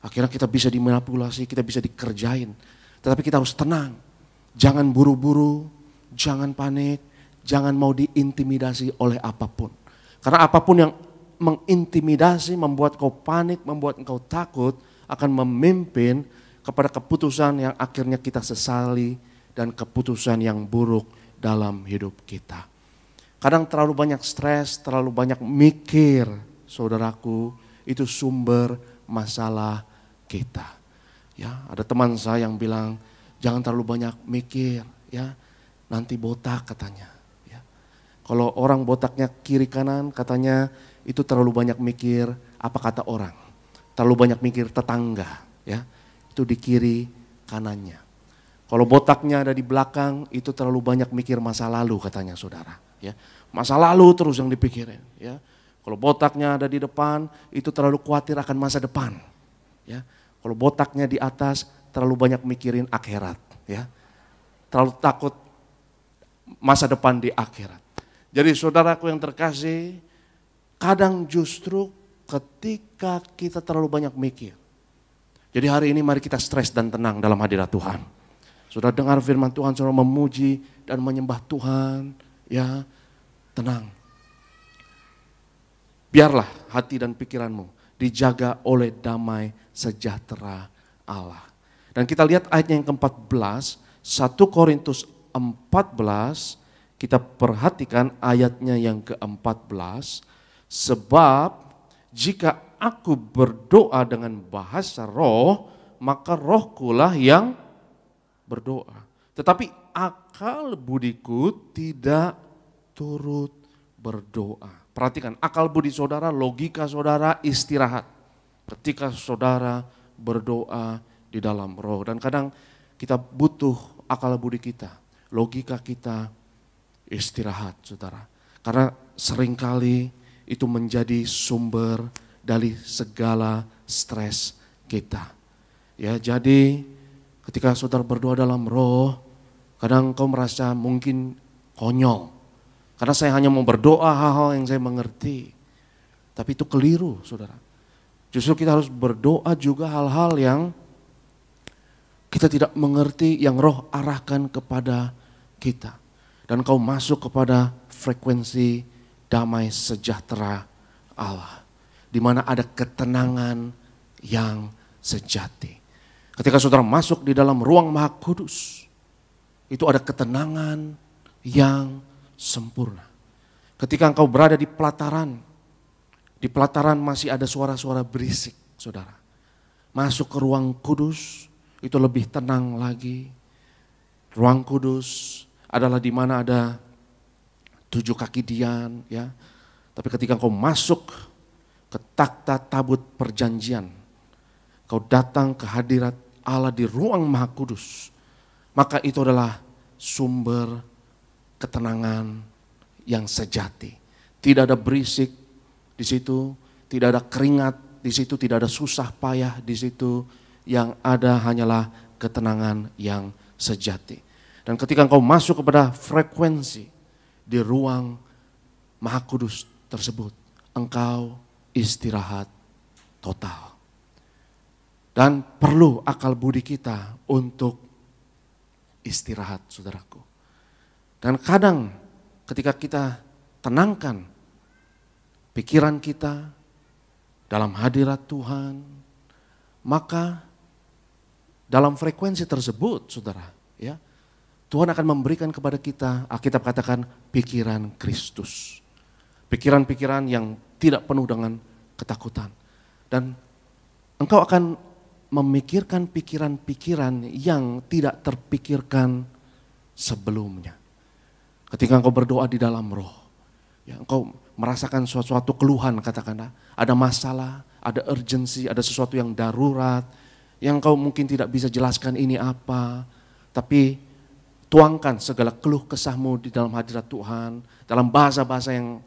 Akhirnya kita bisa dimanipulasi, kita bisa dikerjain. Tetapi kita harus tenang, jangan buru-buru, jangan panik, jangan mau diintimidasi oleh apapun. Karena apapun yang mengintimidasi, membuat kau panik, membuat engkau takut, akan memimpin kepada keputusan yang akhirnya kita sesali dan keputusan yang buruk dalam hidup kita. Kadang terlalu banyak stres, terlalu banyak mikir, saudaraku, itu sumber masalah kita. Ya, ada teman saya yang bilang, jangan terlalu banyak mikir, ya, nanti botak katanya. Ya. Kalau orang botaknya kiri kanan, katanya itu terlalu banyak mikir apa kata orang. Terlalu banyak mikir tetangga, ya, itu di kiri kanannya. Kalau botaknya ada di belakang, itu terlalu banyak mikir masa lalu katanya saudara. Ya, masa lalu terus yang dipikirin. Ya, kalau botaknya ada di depan, itu terlalu khawatir akan masa depan. Ya, kalau botaknya di atas, terlalu banyak mikirin akhirat. Ya, terlalu takut masa depan di akhirat. Jadi saudaraku yang terkasih, kadang justru ketika kita terlalu banyak mikir. Jadi hari ini mari kita stres dan tenang dalam hadirat Tuhan. Saudara dengar firman Tuhan, saudara memuji dan menyembah Tuhan, ya, tenang. Biarlah hati dan pikiranmu dijaga oleh damai sejahtera Allah. Dan kita lihat ayatnya yang ke-14, 1 Korintus 14, kita perhatikan ayatnya yang ke-14. Sebab jika aku berdoa dengan bahasa roh, maka rohkulah yang berdoa. Tetapi akal budiku tidak turut berdoa. Perhatikan, akal budi saudara, logika saudara istirahat. Ketika saudara berdoa di dalam roh. Dan kadang kita butuh akal budi kita, logika kita istirahat, saudara. Karena seringkali itu menjadi sumber dari segala stres kita. Ya, jadi ketika saudara berdoa dalam roh, kadang kau merasa mungkin konyol. Karena saya hanya mau berdoa hal-hal yang saya mengerti. Tapi itu keliru, saudara. Justru kita harus berdoa juga hal-hal yang kita tidak mengerti, yang roh arahkan kepada kita. Dan kau masuk kepada frekuensi damai sejahtera Allah. Di mana ada ketenangan yang sejati. Ketika saudara masuk di dalam ruang Maha Kudus, itu ada ketenangan yang sempurna. Ketika engkau berada di pelataran masih ada suara-suara berisik, saudara. Masuk ke ruang kudus, itu lebih tenang lagi. Ruang kudus adalah di mana ada 7 kaki dian, ya. Tapi ketika engkau masuk ke takhta tabut perjanjian, kau datang ke hadirat Allah di ruang Maha Kudus, maka itu adalah sumber ketenangan yang sejati. Tidak ada berisik di situ, tidak ada keringat di situ, tidak ada susah payah di situ. Yang ada hanyalah ketenangan yang sejati. Dan ketika engkau masuk kepada frekuensi di ruang Maha Kudus tersebut, engkau istirahat total. Dan perlu akal budi kita untuk istirahat, saudaraku. Dan kadang ketika kita tenangkan pikiran kita dalam hadirat Tuhan, maka dalam frekuensi tersebut, saudara, ya, Tuhan akan memberikan kepada kita, Alkitab katakan, pikiran Kristus. Pikiran-pikiran yang tidak penuh dengan ketakutan. Dan engkau akan memikirkan pikiran-pikiran yang tidak terpikirkan sebelumnya. Ketika engkau berdoa di dalam roh, ya, engkau merasakan suatu keluhan, katakanlah, ada masalah, ada urgensi, ada sesuatu yang darurat, yang engkau mungkin tidak bisa jelaskan ini apa, tapi tuangkan segala keluh kesahmu di dalam hadirat Tuhan, dalam bahasa-bahasa yang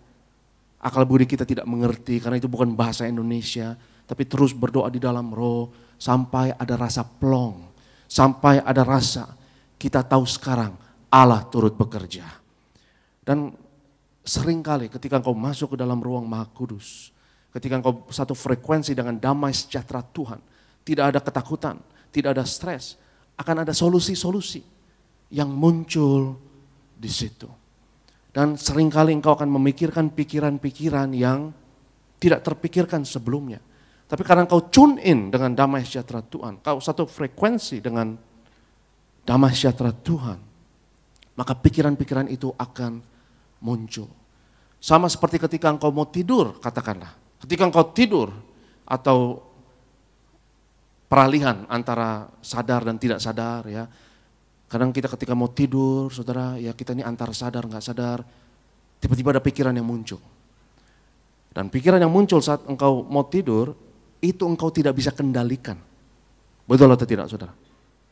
akal budi kita tidak mengerti, karena itu bukan bahasa Indonesia, tapi terus berdoa di dalam roh, sampai ada rasa plong, sampai ada rasa kita tahu sekarang Allah turut bekerja. Dan seringkali ketika engkau masuk ke dalam ruang Maha Kudus, ketika engkau satu frekuensi dengan damai sejahtera Tuhan, tidak ada ketakutan, tidak ada stres, akan ada solusi-solusi yang muncul di situ. Dan seringkali engkau akan memikirkan pikiran-pikiran yang tidak terpikirkan sebelumnya. Tapi karena engkau tune in dengan damai sejahtera Tuhan, kau satu frekuensi dengan damai sejahtera Tuhan, maka pikiran-pikiran itu akan muncul. Sama seperti ketika engkau mau tidur, katakanlah. Ketika engkau tidur atau peralihan antara sadar dan tidak sadar, ya. Kadang kita ketika mau tidur, saudara, ya kita ini antara sadar nggak sadar, tiba-tiba ada pikiran yang muncul. Dan pikiran yang muncul saat engkau mau tidur, itu engkau tidak bisa kendalikan. Betul atau tidak, saudara?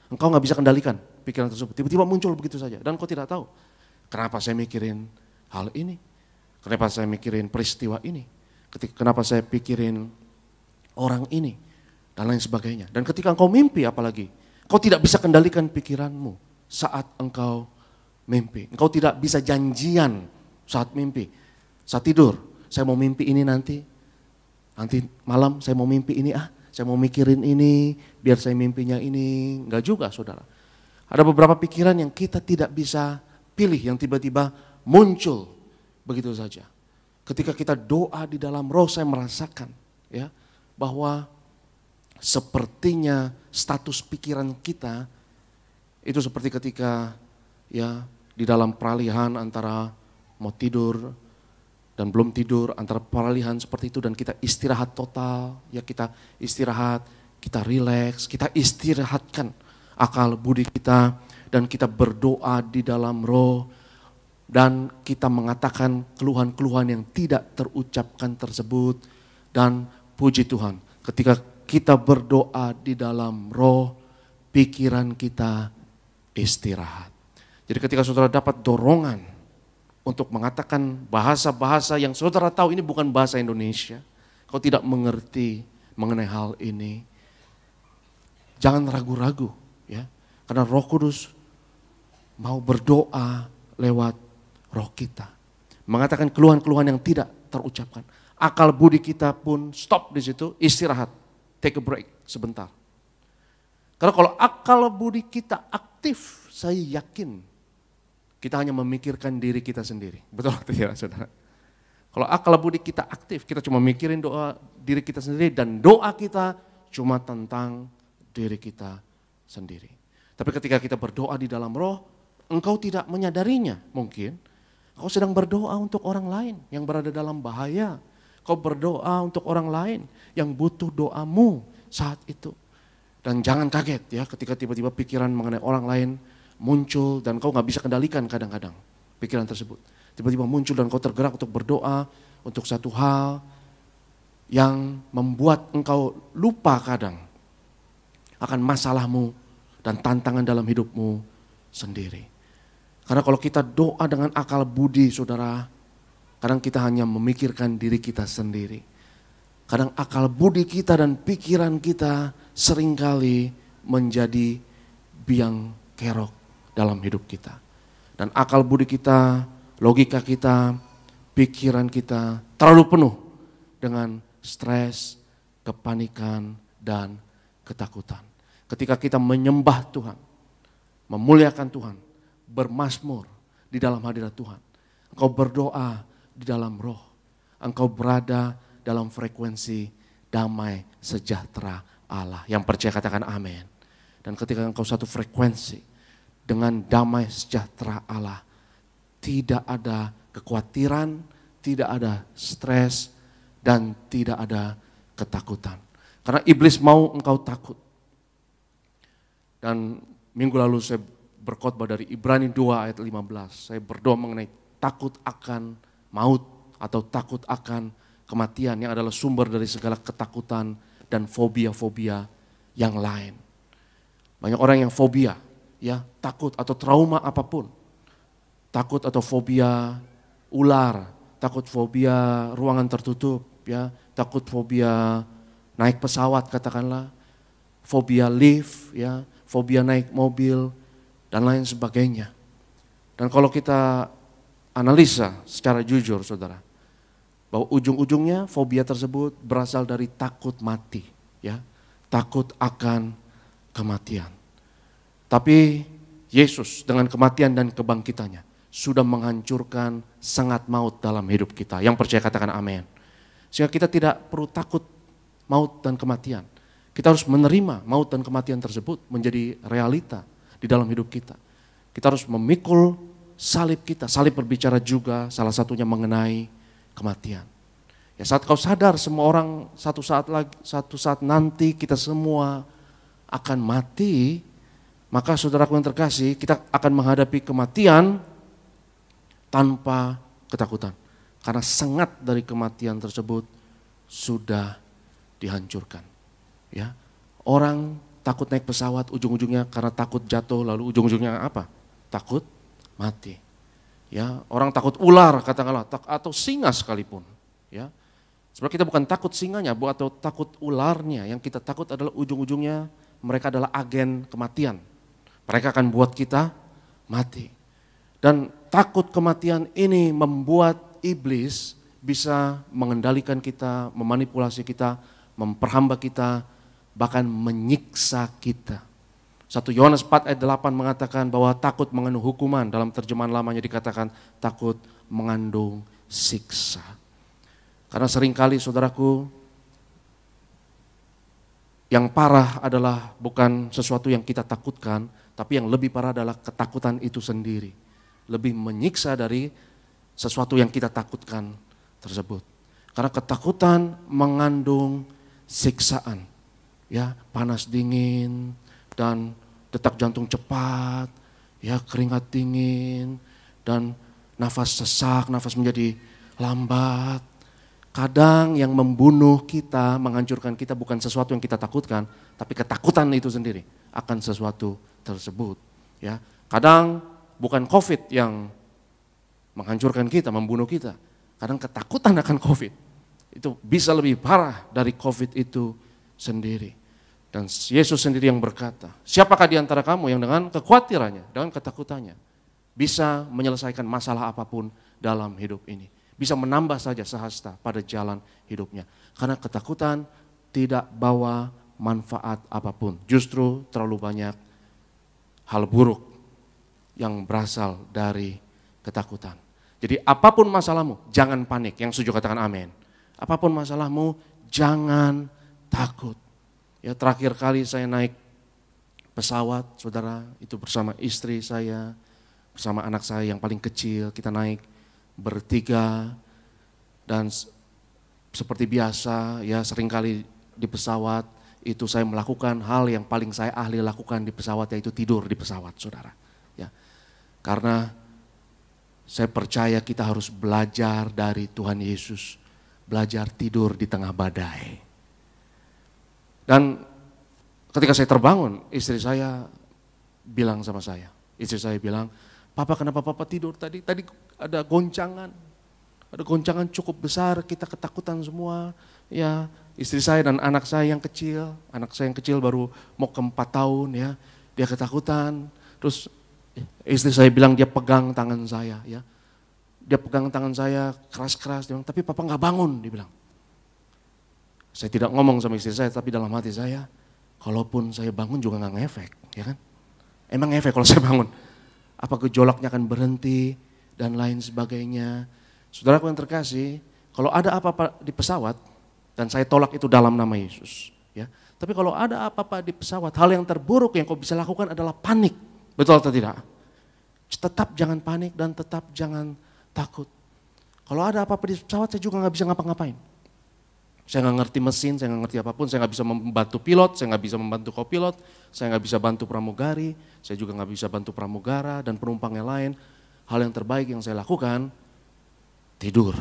Engkau nggak bisa kendalikan pikiran tersebut. Tiba-tiba muncul begitu saja, dan engkau tidak tahu. Kenapa saya mikirin hal ini? Kenapa saya mikirin peristiwa ini? Kenapa saya pikirin orang ini? Dan lain sebagainya. Dan ketika engkau mimpi apalagi, kau tidak bisa kendalikan pikiranmu saat engkau mimpi. Engkau tidak bisa janjian saat mimpi. Saat tidur, saya mau mimpi ini nanti malam saya mau mimpi ini, saya mau mikirin ini, biar saya mimpinya ini. Enggak juga, saudara. Ada beberapa pikiran yang kita tidak bisa pilih, yang tiba-tiba muncul begitu saja. Ketika kita doa di dalam roh, saya merasakan, ya, bahwa sepertinya status pikiran kita itu seperti ketika, ya, di dalam peralihan antara mau tidur dan belum tidur, antara peralihan seperti itu, dan kita istirahat total, ya, kita istirahat, kita rileks, kita istirahatkan akal budi kita, dan kita berdoa di dalam roh, dan kita mengatakan keluhan-keluhan yang tidak terucapkan tersebut. Dan puji Tuhan, ketika kita berdoa di dalam roh, pikiran kita istirahat. Jadi ketika saudara dapat dorongan untuk mengatakan bahasa-bahasa yang saudara tahu ini bukan bahasa Indonesia, kau tidak mengerti mengenai hal ini, jangan ragu-ragu ya. Karena Roh Kudus mau berdoa lewat roh kita. Mengatakan keluhan-keluhan yang tidak terucapkan. Akal budi kita pun stop di situ, istirahat, take a break sebentar. Karena kalau akal budi kita aktif, saya yakin kita hanya memikirkan diri kita sendiri. Betul atau tidak, saudara? Kalau akal budi kita aktif, kita cuma mikirin doa diri kita sendiri dan doa kita cuma tentang diri kita sendiri. Tapi ketika kita berdoa di dalam roh, engkau tidak menyadarinya mungkin. Kau sedang berdoa untuk orang lain yang berada dalam bahaya. Kau berdoa untuk orang lain yang butuh doamu saat itu. Dan jangan kaget ya ketika tiba-tiba pikiran mengenai orang lain muncul dan kau gak bisa kendalikan kadang-kadang pikiran tersebut. Tiba-tiba muncul dan kau tergerak untuk berdoa untuk satu hal yang membuat engkau lupa kadang akan masalahmu dan tantangan dalam hidupmu sendiri. Karena kalau kita doa dengan akal budi, saudara, kadang kita hanya memikirkan diri kita sendiri. Kadang akal budi kita dan pikiran kita seringkali menjadi biang kerok dalam hidup kita. Dan akal budi kita, logika kita, pikiran kita terlalu penuh dengan stres, kepanikan, dan ketakutan. Ketika kita menyembah Tuhan, memuliakan Tuhan, bermazmur di dalam hadirat Tuhan, engkau berdoa di dalam roh, engkau berada dalam frekuensi damai sejahtera Allah. Yang percaya katakan amin. Dan ketika engkau satu frekuensi dengan damai sejahtera Allah, tidak ada kekhawatiran, tidak ada stres, dan tidak ada ketakutan. Karena iblis mau engkau takut. Dan minggu lalu saya berkhotbah dari Ibrani 2 ayat 15. Saya berdoa mengenai takut akan maut atau takut akan kematian yang adalah sumber dari segala ketakutan dan fobia-fobia yang lain. Banyak orang yang fobia, ya, takut atau trauma apapun. Takut atau fobia ular, takut fobia ruangan tertutup, ya, takut fobia naik pesawat katakanlah, fobia lift, ya, fobia naik mobil dan lain sebagainya. Dan kalau kita analisa secara jujur, saudara, bahwa ujung-ujungnya fobia tersebut berasal dari takut mati, ya, takut akan kematian. Tapi Yesus dengan kematian dan kebangkitannya sudah menghancurkan sengat maut dalam hidup kita. Yang percaya katakan amin. Sehingga kita tidak perlu takut maut dan kematian. Kita harus menerima maut dan kematian tersebut menjadi realita di dalam hidup kita. Kita harus memikul salib kita. Salib berbicara juga salah satunya mengenai kematian. Ya, saat kau sadar semua orang satu saat nanti kita semua akan mati, maka saudaraku yang terkasih, kita akan menghadapi kematian tanpa ketakutan. Karena sengat dari kematian tersebut sudah dihancurkan. Ya, orang takut naik pesawat, ujung-ujungnya karena takut jatuh, lalu ujung-ujungnya apa? Takut mati. Ya, orang takut ular katakanlah, atau singa sekalipun. Ya, sebenarnya kita bukan takut singanya, atau takut ularnya. Yang kita takut adalah ujung-ujungnya mereka adalah agen kematian. Mereka akan buat kita mati. Dan takut kematian ini membuat iblis bisa mengendalikan kita, memanipulasi kita, memperhamba kita, bahkan menyiksa kita. 1 Yohanes 4 ayat 8 mengatakan bahwa takut mengandung hukuman, dalam terjemahan lamanya dikatakan takut mengandung siksa. Karena seringkali saudaraku, yang parah adalah bukan sesuatu yang kita takutkan, tapi yang lebih parah adalah ketakutan itu sendiri. Lebih menyiksa dari sesuatu yang kita takutkan tersebut. Karena ketakutan mengandung siksaan. Ya, panas dingin dan detak jantung cepat, ya, keringat dingin dan nafas sesak, nafas menjadi lambat. kadang yang membunuh kita, menghancurkan kita bukan sesuatu yang kita takutkan, tapi ketakutan itu sendiri akan sesuatu tersebut. Ya, kadang bukan COVID yang menghancurkan kita, membunuh kita. Kadang ketakutan akan COVID itu bisa lebih parah dari COVID itu sendiri. Dan Yesus sendiri yang berkata, siapakah di antara kamu yang dengan kekhawatirannya, dengan ketakutannya, bisa menyelesaikan masalah apapun dalam hidup ini. Bisa menambah saja sehasta pada jalan hidupnya. Karena ketakutan tidak bawa manfaat apapun. Justru terlalu banyak hal buruk yang berasal dari ketakutan. Jadi apapun masalahmu, jangan panik. Yang setuju katakan amin. Apapun masalahmu, jangan takut. Ya, terakhir kali saya naik pesawat, saudara, itu bersama istri saya, bersama anak saya yang paling kecil, kita naik bertiga, dan seperti biasa ya seringkali di pesawat itu saya melakukan hal yang paling saya ahli lakukan di pesawat, yaitu tidur di pesawat, saudara. Ya, karena saya percaya kita harus belajar dari Tuhan Yesus, belajar tidur di tengah badai. Dan ketika saya terbangun, istri saya bilang sama saya, Papa, kenapa Papa tidur tadi? Tadi ada goncangan cukup besar, kita ketakutan semua. Ya, istri saya dan anak saya yang kecil baru mau ke 4 tahun ya, dia ketakutan. Terus istri saya bilang dia pegang tangan saya ya, dia pegang tangan saya keras-keras, dia bilang, tapi Papa nggak bangun, dia bilang. Saya tidak ngomong sama istri saya, tapi dalam hati saya, kalaupun saya bangun juga nggak ngefek, ya kan? Emang ngefek kalau saya bangun? Apa gejolaknya akan berhenti dan lain sebagainya. Saudaraku yang terkasih, kalau ada apa-apa di pesawat, dan saya tolak itu dalam nama Yesus. Ya. Tapi kalau ada apa-apa di pesawat, hal yang terburuk yang kau bisa lakukan adalah panik. Betul atau tidak? Tetap jangan panik dan tetap jangan takut. Kalau ada apa-apa di pesawat, saya juga nggak bisa ngapa-ngapain. Saya nggak ngerti mesin, saya nggak ngerti apapun, saya nggak bisa membantu pilot, saya nggak bisa membantu kopilot, saya nggak bisa bantu pramugari, saya juga nggak bisa bantu pramugara dan penumpang yang lain. Hal yang terbaik yang saya lakukan, tidur.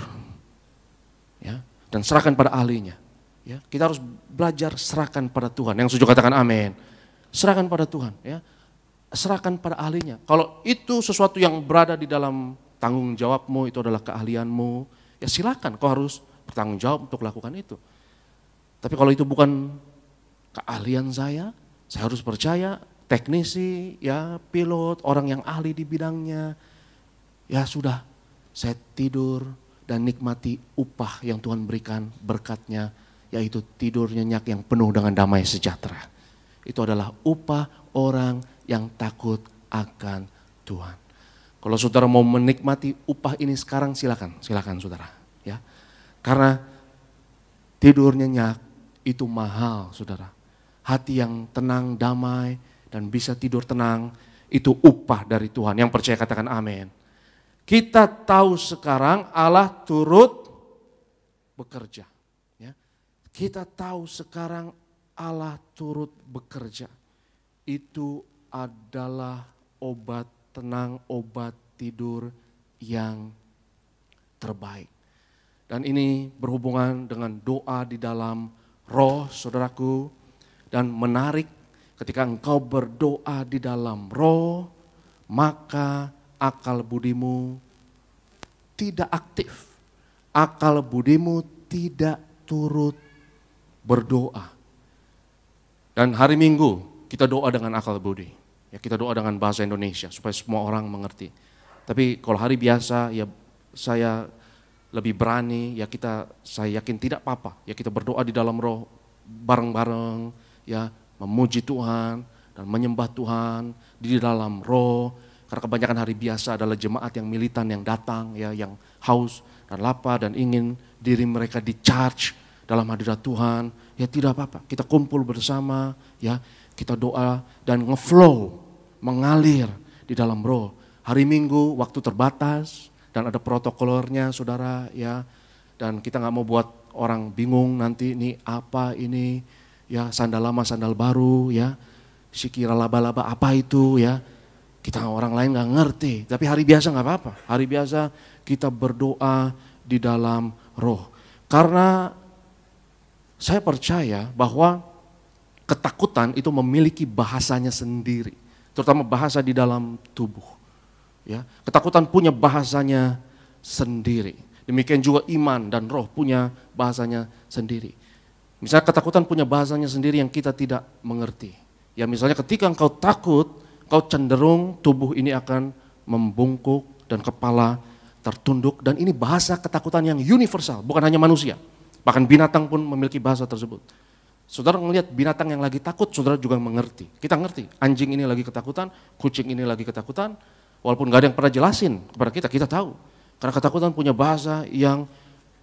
Ya, dan serahkan pada ahlinya. Ya, kita harus belajar serahkan pada Tuhan. Yang setuju katakan amin. Serahkan pada Tuhan. Ya, serahkan pada ahlinya. Kalau itu sesuatu yang berada di dalam tanggung jawabmu, itu adalah keahlianmu, ya silakan kau harus bertanggung jawab untuk lakukan itu. Tapi kalau itu bukan keahlian saya harus percaya teknisi, ya pilot, orang yang ahli di bidangnya, ya sudah, saya tidur dan nikmati upah yang Tuhan berikan berkatnya, yaitu tidur nyenyak yang penuh dengan damai sejahtera. Itu adalah upah orang yang takut akan Tuhan. Kalau saudara mau menikmati upah ini sekarang, silakan saudara. Ya. Karena tidur nyenyak itu mahal, saudara. Hati yang tenang, damai, dan bisa tidur tenang, itu upah dari Tuhan. Yang percaya katakan amin. Kita tahu sekarang Allah turut bekerja. Ya. Kita tahu sekarang Allah turut bekerja. Itu adalah obat tenang, obat tidur yang terbaik. Dan ini berhubungan dengan doa di dalam roh, saudaraku. Dan menarik, ketika engkau berdoa di dalam roh, maka akal budimu tidak aktif. Akal budimu tidak turut berdoa. Dan hari Minggu kita doa dengan akal budi. Ya, kita doa dengan bahasa Indonesia supaya semua orang mengerti. Tapi kalau hari biasa ya saya lebih berani, ya saya yakin tidak apa-apa. Ya kita berdoa di dalam roh bareng-bareng, ya memuji Tuhan dan menyembah Tuhan di dalam roh. Karena kebanyakan hari biasa adalah jemaat yang militan yang datang, ya yang haus dan lapar dan ingin diri mereka di-charge dalam hadirat Tuhan. Ya tidak apa-apa, kita kumpul bersama, ya kita doa dan ngeflow, mengalir di dalam roh. Hari Minggu waktu terbatas. Dan ada protokolernya saudara ya, dan kita nggak mau buat orang bingung nanti ini apa ini, ya sandal lama sandal baru ya, sikira laba-laba apa itu ya, kita orang lain nggak ngerti. Tapi hari biasa nggak apa-apa, hari biasa kita berdoa di dalam roh. Karena saya percaya bahwa ketakutan itu memiliki bahasanya sendiri, terutama bahasa di dalam tubuh. Ya, ketakutan punya bahasanya sendiri. Demikian juga iman dan roh punya bahasanya sendiri. Misalnya ketakutan punya bahasanya sendiri yang kita tidak mengerti. Ya, misalnya ketika engkau takut, engkau cenderung tubuh ini akan membungkuk dan kepala tertunduk, dan ini bahasa ketakutan yang universal, bukan hanya manusia. Bahkan binatang pun memiliki bahasa tersebut. Saudara ngelihat binatang yang lagi takut, saudara juga mengerti. Kita ngerti, anjing ini lagi ketakutan, kucing ini lagi ketakutan, walaupun gak ada yang pernah jelasin kepada kita, kita tahu. Karena ketakutan punya bahasa yang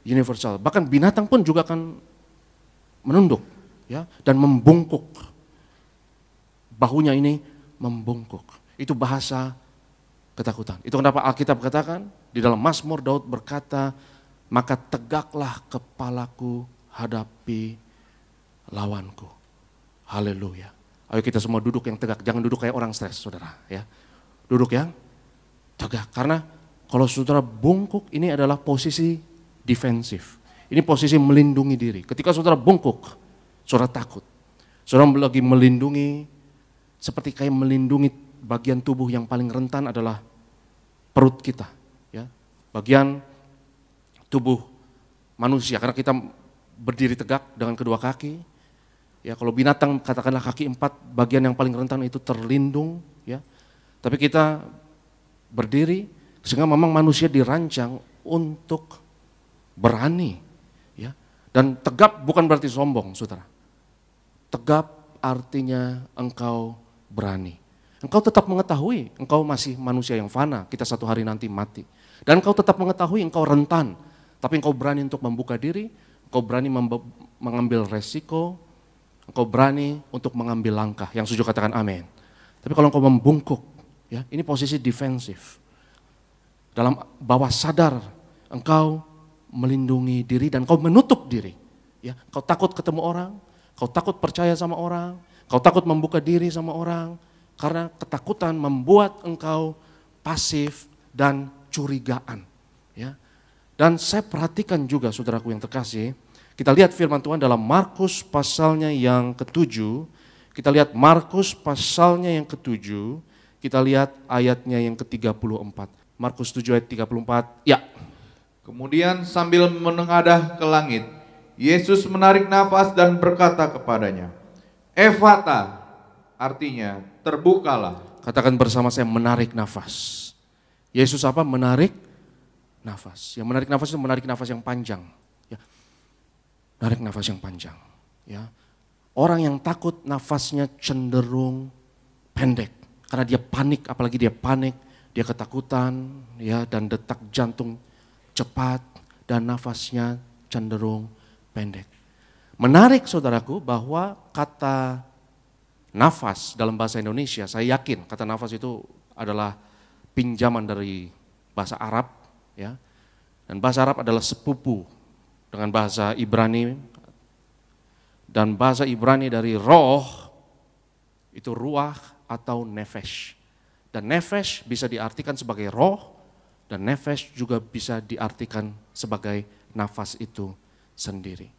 universal. Bahkan binatang pun juga akan menunduk, ya, dan membungkuk. Bahunya ini membungkuk. Itu bahasa ketakutan. Itu kenapa Alkitab katakan, di dalam Mazmur Daud berkata, maka tegaklah kepalaku hadapi lawanku. Haleluya. Ayo kita semua duduk yang tegak, jangan duduk kayak orang stres, saudara. Ya, duduk yang tegak. Karena kalau saudara bungkuk, ini adalah posisi defensif. Ini posisi melindungi diri. Ketika saudara bungkuk, saudara takut. Saudara lagi melindungi, seperti kayak melindungi bagian tubuh yang paling rentan adalah perut kita. Ya, bagian tubuh manusia, karena kita berdiri tegak dengan kedua kaki. Ya, kalau binatang katakanlah kaki 4, bagian yang paling rentan itu terlindung. Ya, tapi kita berdiri, sehingga memang manusia dirancang untuk berani. Ya, dan tegap bukan berarti sombong, saudara. Tegap artinya engkau berani. Engkau tetap mengetahui engkau masih manusia yang fana, kita satu hari nanti mati. Dan engkau tetap mengetahui engkau rentan, tapi engkau berani untuk membuka diri, engkau berani mengambil resiko, engkau berani untuk mengambil langkah. Yang setuju katakan amin. Tapi kalau engkau membungkuk, ya, ini posisi defensif. Dalam bawah sadar engkau melindungi diri dan engkau menutup diri. Ya, engkau takut ketemu orang, engkau takut percaya sama orang, engkau takut membuka diri sama orang, karena ketakutan membuat engkau pasif dan curigaan. Ya. Dan saya perhatikan juga saudaraku yang terkasih, kita lihat firman Tuhan dalam Markus pasalnya yang ke-7, kita lihat Markus pasalnya yang ke-7, kita lihat ayatnya yang ke-34. Markus 7 ayat 34, ya. Kemudian sambil menengadah ke langit, Yesus menarik nafas dan berkata kepadanya, Ephata, artinya terbukalah. Katakan bersama saya, menarik nafas. Yesus apa? Menarik nafas. Yang menarik nafas itu menarik nafas yang panjang. Ya. Menarik nafas yang panjang. Ya. Orang yang takut nafasnya cenderung pendek. Karena dia panik, apalagi dia panik, dia ketakutan, ya, dan detak jantung cepat, dan nafasnya cenderung pendek. Menarik saudaraku bahwa kata nafas dalam bahasa Indonesia, saya yakin kata nafas itu adalah pinjaman dari bahasa Arab, ya. Dan bahasa Arab adalah sepupu dengan bahasa Ibrani, dan bahasa Ibrani dari roh itu ruah atau nefesh. Dan nefesh bisa diartikan sebagai roh, dan nefesh juga bisa diartikan sebagai nafas itu sendiri.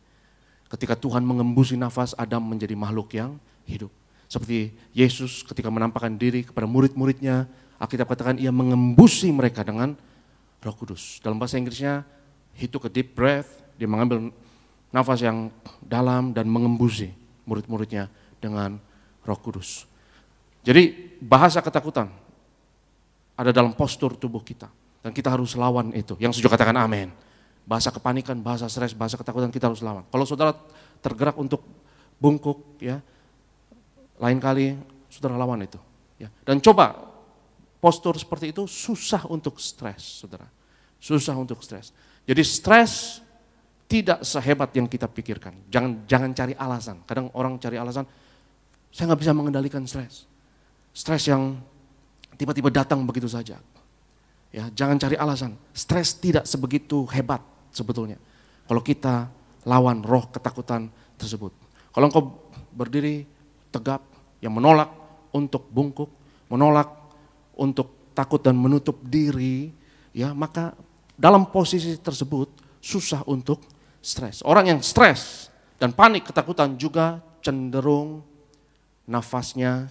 Ketika Tuhan mengembusi nafas, Adam menjadi makhluk yang hidup. Seperti Yesus ketika menampakkan diri kepada murid-muridnya, Alkitab katakan ia mengembusi mereka dengan Roh Kudus. Dalam bahasa Inggrisnya, he took a deep breath, dia mengambil nafas yang dalam dan mengembusi murid-muridnya dengan Roh Kudus. Jadi bahasa ketakutan ada dalam postur tubuh kita, dan kita harus lawan itu. Yang setuju katakan amin. Bahasa kepanikan, bahasa stres, bahasa ketakutan kita harus lawan. Kalau saudara tergerak untuk bungkuk, ya, lain kali saudara lawan itu. Ya. Dan coba postur seperti itu susah untuk stres, saudara. Susah untuk stres. Jadi stres tidak sehebat yang kita pikirkan. Jangan cari alasan. Kadang orang cari alasan, saya nggak bisa mengendalikan stres. Stres yang tiba-tiba datang begitu saja. Ya, jangan cari alasan. Stres tidak sebegitu hebat sebetulnya. Kalau kita lawan roh ketakutan tersebut. Kalau engkau berdiri tegap, yang menolak untuk bungkuk, menolak untuk takut dan menutup diri, ya, maka dalam posisi tersebut susah untuk stres. Orang yang stres dan panik, ketakutan juga cenderung nafasnya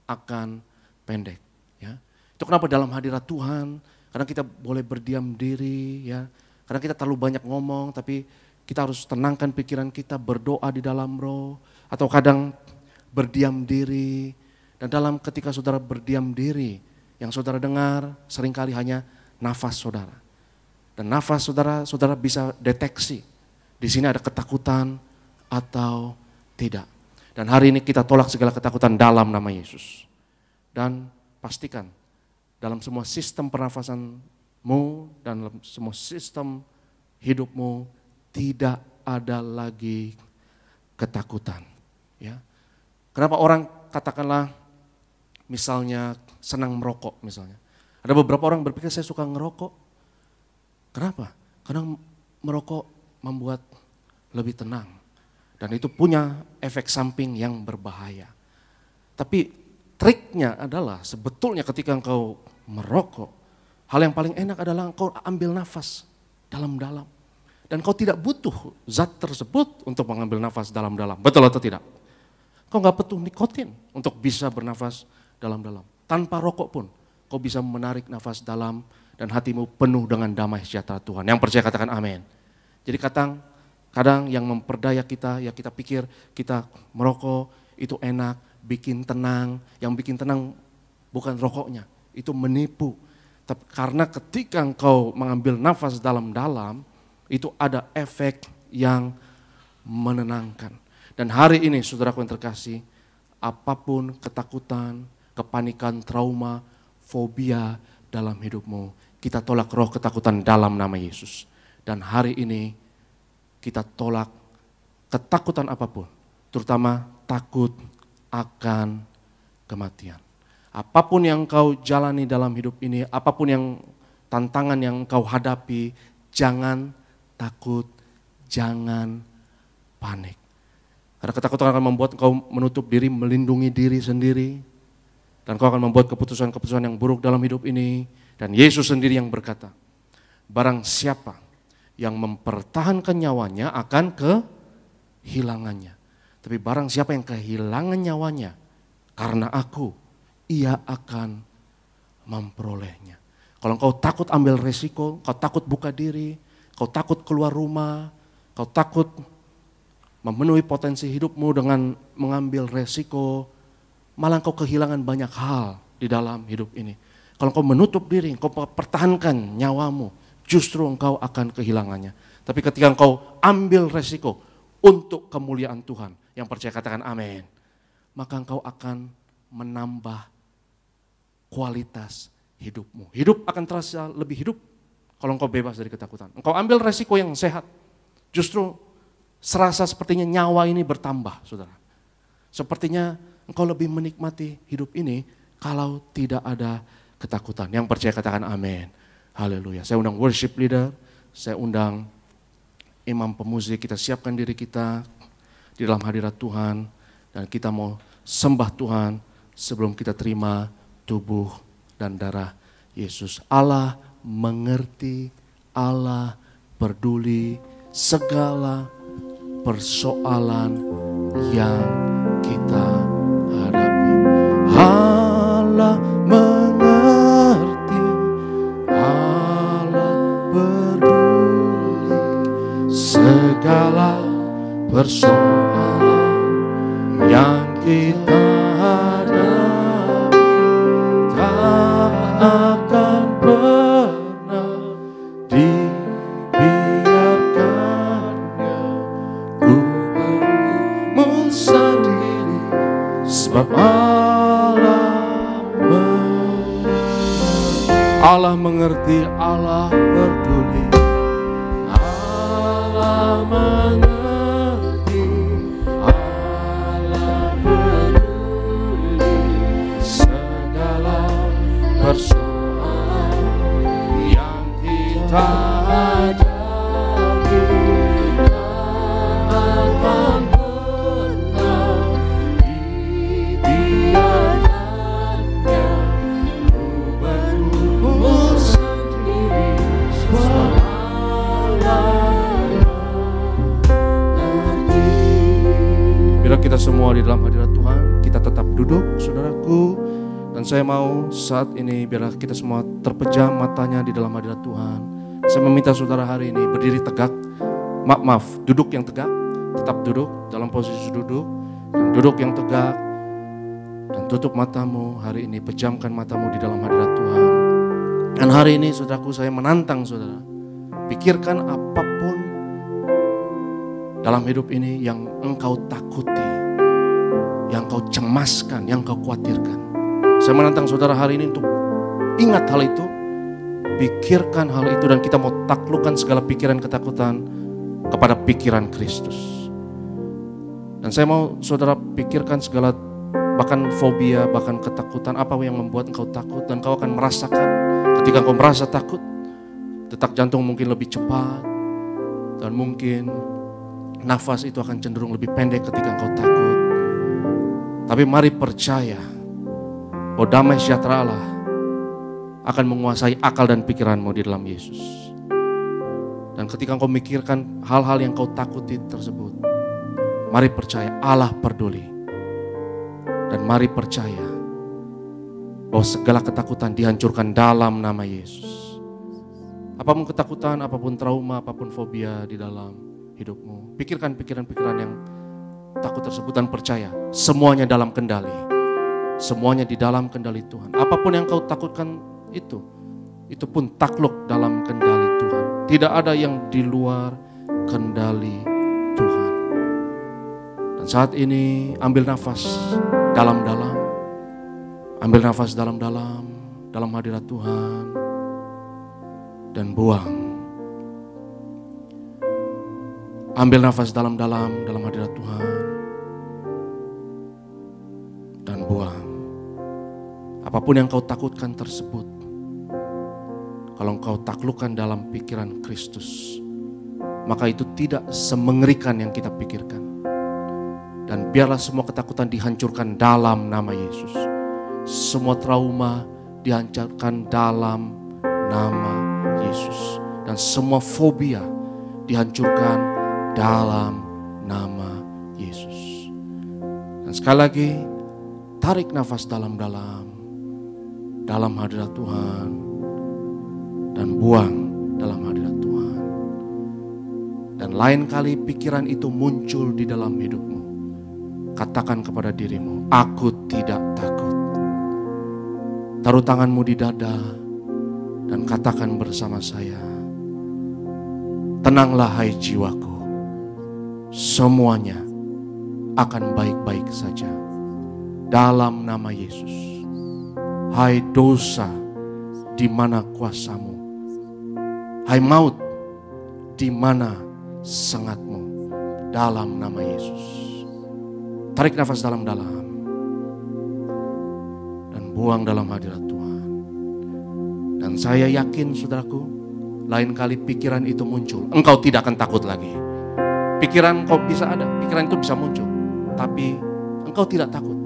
akan pendek. Ya. Itu kenapa dalam hadirat Tuhan, kadang kita boleh berdiam diri, ya. Karena kita terlalu banyak ngomong, tapi kita harus tenangkan pikiran kita, berdoa di dalam roh, atau kadang berdiam diri. Dan dalam ketika saudara berdiam diri, yang saudara dengar seringkali hanya nafas saudara. Dan nafas saudara bisa deteksi. Di sini ada ketakutan atau tidak. Dan hari ini kita tolak segala ketakutan dalam nama Yesus. Dan pastikan dalam semua sistem pernafasanmu dan dalam semua sistem hidupmu tidak ada lagi ketakutan. Ya. Kenapa orang katakanlah misalnya senang merokok misalnya. Ada beberapa orang berpikir saya suka ngerokok. Kenapa? Karena merokok membuat lebih tenang. Dan itu punya efek samping yang berbahaya. Tapi triknya adalah sebetulnya ketika engkau merokok, hal yang paling enak adalah engkau ambil nafas dalam-dalam. Dan kau tidak butuh zat tersebut untuk mengambil nafas dalam-dalam. Betul atau tidak? Kau gak butuh nikotin untuk bisa bernafas dalam-dalam. Tanpa rokok pun kau bisa menarik nafas dalam dan hatimu penuh dengan damai sejahtera Tuhan. Yang percaya katakan amin. Jadi kadang yang memperdaya kita, ya kita pikir kita merokok itu enak, bikin tenang. Yang bikin tenang bukan rokoknya, itu menipu. Tapi karena ketika engkau mengambil nafas dalam-dalam, itu ada efek yang menenangkan. Dan hari ini saudaraku yang terkasih, apapun ketakutan, kepanikan, trauma, fobia dalam hidupmu, kita tolak roh ketakutan dalam nama Yesus. Dan hari ini kita tolak ketakutan apapun, terutama takut akan kematian. Apapun yang kau jalani dalam hidup ini, apapun yang tantangan yang kau hadapi, jangan takut, jangan panik. Karena ketakutan akan membuat kau menutup diri, melindungi diri sendiri. Dan kau akan membuat keputusan-keputusan yang buruk dalam hidup ini. Dan Yesus sendiri yang berkata, barang siapa yang mempertahankan nyawanya akan kehilangannya. Tapi barang siapa yang kehilangan nyawanya karena aku, ia akan memperolehnya. Kalau kau takut ambil resiko, kau takut buka diri, kau takut keluar rumah, kau takut memenuhi potensi hidupmu dengan mengambil resiko, malah kau kehilangan banyak hal di dalam hidup ini. Kalau kau menutup diri, kau pertahankan nyawamu, justru engkau akan kehilangannya. Tapi ketika engkau ambil resiko untuk kemuliaan Tuhan, yang percaya katakan amin, maka engkau akan menambah kualitas hidupmu. Hidup akan terasa lebih hidup kalau engkau bebas dari ketakutan. Engkau ambil resiko yang sehat, justru serasa sepertinya nyawa ini bertambah, saudara. Sepertinya engkau lebih menikmati hidup ini kalau tidak ada ketakutan. Yang percaya katakan amin. Haleluya. Saya undang worship leader, saya undang imam pemusik, kita siapkan diri kita di dalam hadirat Tuhan. Dan kita mau sembah Tuhan sebelum kita terima tubuh dan darah Yesus. Allah mengerti, Allah peduli segala persoalan yang kita hadapi. Allah mengerti, Allah peduli segala persoalan yang kita hadapi. Tak akan pernah dibiarkannya ku bergumul sendiri, sebab Allah mengerti, Allah peduli. Allah mengerti, Allah peduli segala persoalan yang kita hadapi. Tak akan pernah dibiarkannya ku bergumul sendiri, sebab semua di dalam hadirat Tuhan. Kita tetap duduk, saudaraku. Dan saya mau saat ini biarlah kita semua terpejam matanya di dalam hadirat Tuhan. Saya meminta saudara hari ini berdiri tegak. Maaf, duduk yang tegak. Tetap duduk dalam posisi duduk. Dan duduk yang tegak. Dan tutup matamu hari ini. Pejamkan matamu di dalam hadirat Tuhan. Dan hari ini saudaraku, saya menantang saudara. Pikirkan apapun dalam hidup ini yang engkau takuti, yang kau cemaskan, yang kau khawatirkan. Saya menantang saudara hari ini untuk ingat hal itu, pikirkan hal itu, dan kita mau taklukkan segala pikiran ketakutan kepada pikiran Kristus. Dan saya mau saudara pikirkan segala bahkan fobia, bahkan ketakutan, apa yang membuat engkau takut, dan kau akan merasakan ketika engkau merasa takut, detak jantung mungkin lebih cepat, dan mungkin nafas itu akan cenderung lebih pendek ketika engkau takut. Tapi mari percaya bahwa damai sejahtera Allah akan menguasai akal dan pikiranmu di dalam Yesus. Dan ketika engkau memikirkan hal-hal yang kau takuti tersebut, mari percaya Allah peduli. Dan mari percaya bahwa segala ketakutan dihancurkan dalam nama Yesus. Apapun ketakutan, apapun trauma, apapun fobia di dalam hidupmu, pikirkan pikiran-pikiran yang takut tersebut dan percaya semuanya dalam kendali. Semuanya di dalam kendali Tuhan. Apapun yang kau takutkan itu pun takluk dalam kendali Tuhan. Tidak ada yang di luar kendali Tuhan. Dan saat ini ambil nafas dalam-dalam. Ambil nafas dalam-dalam dalam hadirat Tuhan. Dan buang. Ambil nafas dalam-dalam dalam hadirat Tuhan. Dan buang. Apapun yang kau takutkan tersebut, kalau engkau taklukkan dalam pikiran Kristus, maka itu tidak semengerikan yang kita pikirkan. Dan biarlah semua ketakutan dihancurkan dalam nama Yesus. Semua trauma dihancurkan dalam nama Yesus. Dan semua fobia dihancurkan dalam nama Yesus. Dan sekali lagi, tarik nafas dalam-dalam dalam hadirat Tuhan dan buang dalam hadirat Tuhan. Dan lain kali pikiran itu muncul di dalam hidupmu, katakan kepada dirimu, aku tidak takut. Taruh tanganmu di dada dan katakan bersama saya, tenanglah hai jiwaku, semuanya akan baik-baik saja dalam nama Yesus. Hai dosa, di mana kuasamu? Hai maut, di mana sengatmu? Dalam nama Yesus. Tarik nafas dalam-dalam dan buang dalam hadirat Tuhan. Dan saya yakin saudaraku, lain kali pikiran itu muncul, engkau tidak akan takut lagi. Pikiran kau bisa ada, pikiran itu bisa muncul, tapi engkau tidak takut.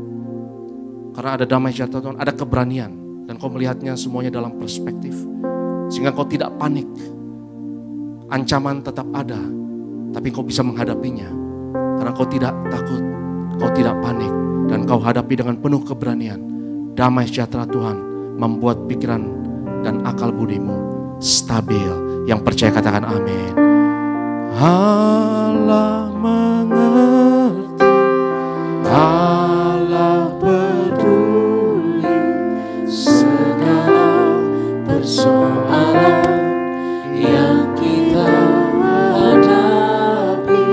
Karena ada damai sejahtera Tuhan, ada keberanian, dan kau melihatnya semuanya dalam perspektif. Sehingga kau tidak panik. Ancaman tetap ada, tapi kau bisa menghadapinya. Karena kau tidak takut, kau tidak panik, dan kau hadapi dengan penuh keberanian. Damai sejahtera Tuhan membuat pikiran dan akal budimu stabil. Yang percaya katakan amin. Allah mengerti, Allah peduli segala persoalan yang kita hadapi.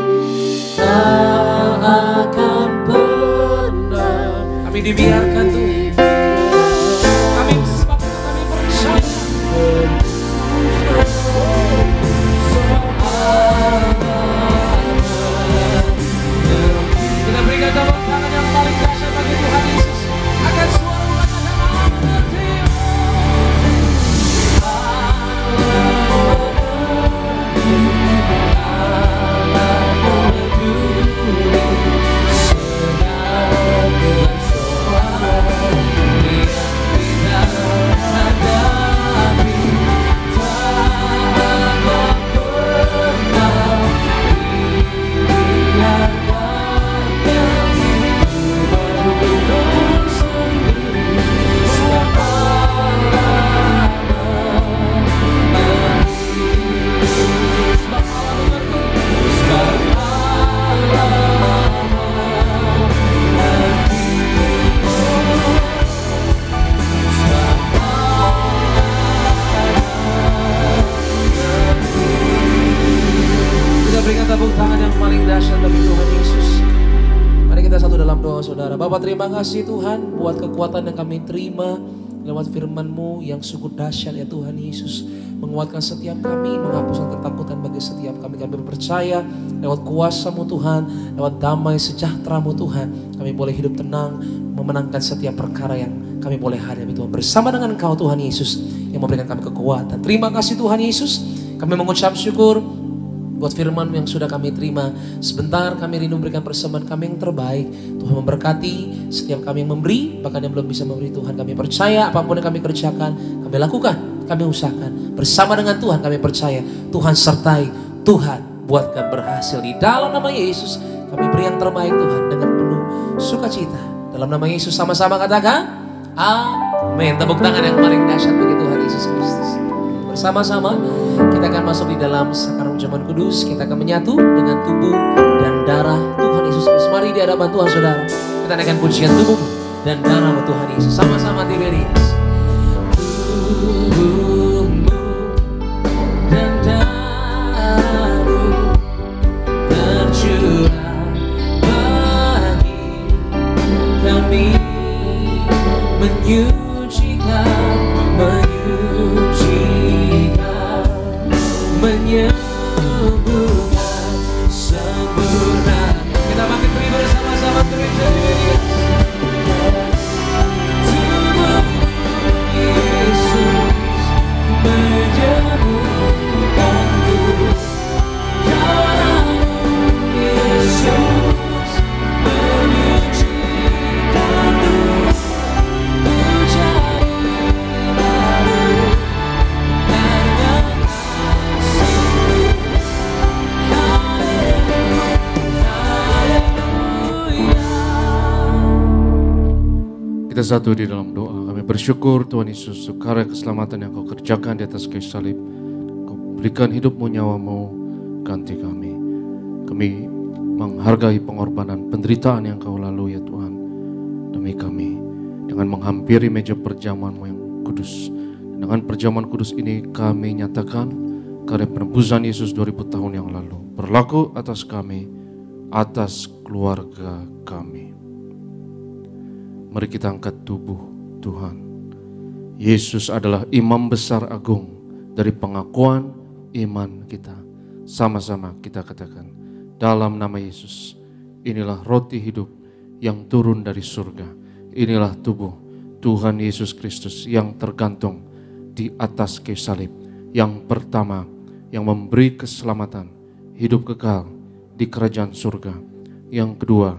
Tak akan pernah Kami dibiarkan Tuhan. Kami sebab kami percaya. Kita berikan tepuk tangan yang paling dahsyat bagi Tuhan Yesus. Akan suara mengatakan mengerti. saudara. Bapak terima kasih Tuhan buat kekuatan yang kami terima lewat firman-Mu yang sungguh dahsyat ya Tuhan Yesus. Menguatkan setiap kami, menghapuskan ketakutan bagi setiap kami. Kami percaya lewat kuasa-Mu Tuhan, lewat damai sejahtera-Mu Tuhan, kami boleh hidup tenang, memenangkan setiap perkara yang kami boleh hadapi Tuhan. Bersama dengan Engkau Tuhan Yesus yang memberikan kami kekuatan. Terima kasih Tuhan Yesus. Kami mengucap syukur buat firman yang sudah kami terima. Sebentar kami rindu memberikan persembahan kami yang terbaik. Tuhan memberkati setiap kami yang memberi, bahkan yang belum bisa memberi Tuhan. Kami percaya apapun yang kami kerjakan, kami lakukan, kami usahakan. Bersama dengan Tuhan kami percaya Tuhan sertai, Tuhan buatkan berhasil. Di dalam nama Yesus kami beri yang terbaik Tuhan dengan penuh sukacita. Dalam nama Yesus sama-sama katakan amin. Tepuk tangan yang paling dahsyat bagi Tuhan Yesus Kristus. Bersama-sama kita akan masuk di dalam sakrament jamuan kudus. Kita akan menyatu dengan tubuh dan darah Tuhan Yesus Kristus. Mari di hadapan Tuhan saudara, kita naikkan pujian tubuh dan darah Tuhan Yesus. Sama-sama Tiberias. Tubuhmu dan darahmu tercurah bagi kami, menyucikan, menyembuhkan sempurna. Kita makin beri bersama-sama Tiberias. Tubuh Yesus menyembuhkanku, darah Yesus menyucikanku. Kita satu di dalam doa. Kami bersyukur Tuhan Yesus, karya keselamatan yang Kau kerjakan di atas kayu salib. Kau berikan hidup-Mu, nyawa-Mu ganti kami. Kami menghargai pengorbanan, penderitaan yang Kau lalui ya Tuhan demi kami. Dengan menghampiri meja perjamuan-Mu yang kudus. Dengan perjamuan kudus ini kami nyatakan karya penebusan Yesus 2000 tahun yang lalu berlaku atas kami, atas keluarga kami. Mari kita angkat tubuh Tuhan. Yesus adalah imam besar agung dari pengakuan iman kita. Sama-sama kita katakan, dalam nama Yesus, inilah roti hidup yang turun dari surga. Inilah tubuh Tuhan Yesus Kristus yang tergantung di atas kayu salib. Yang pertama, yang memberi keselamatan, hidup kekal di kerajaan surga. Yang kedua,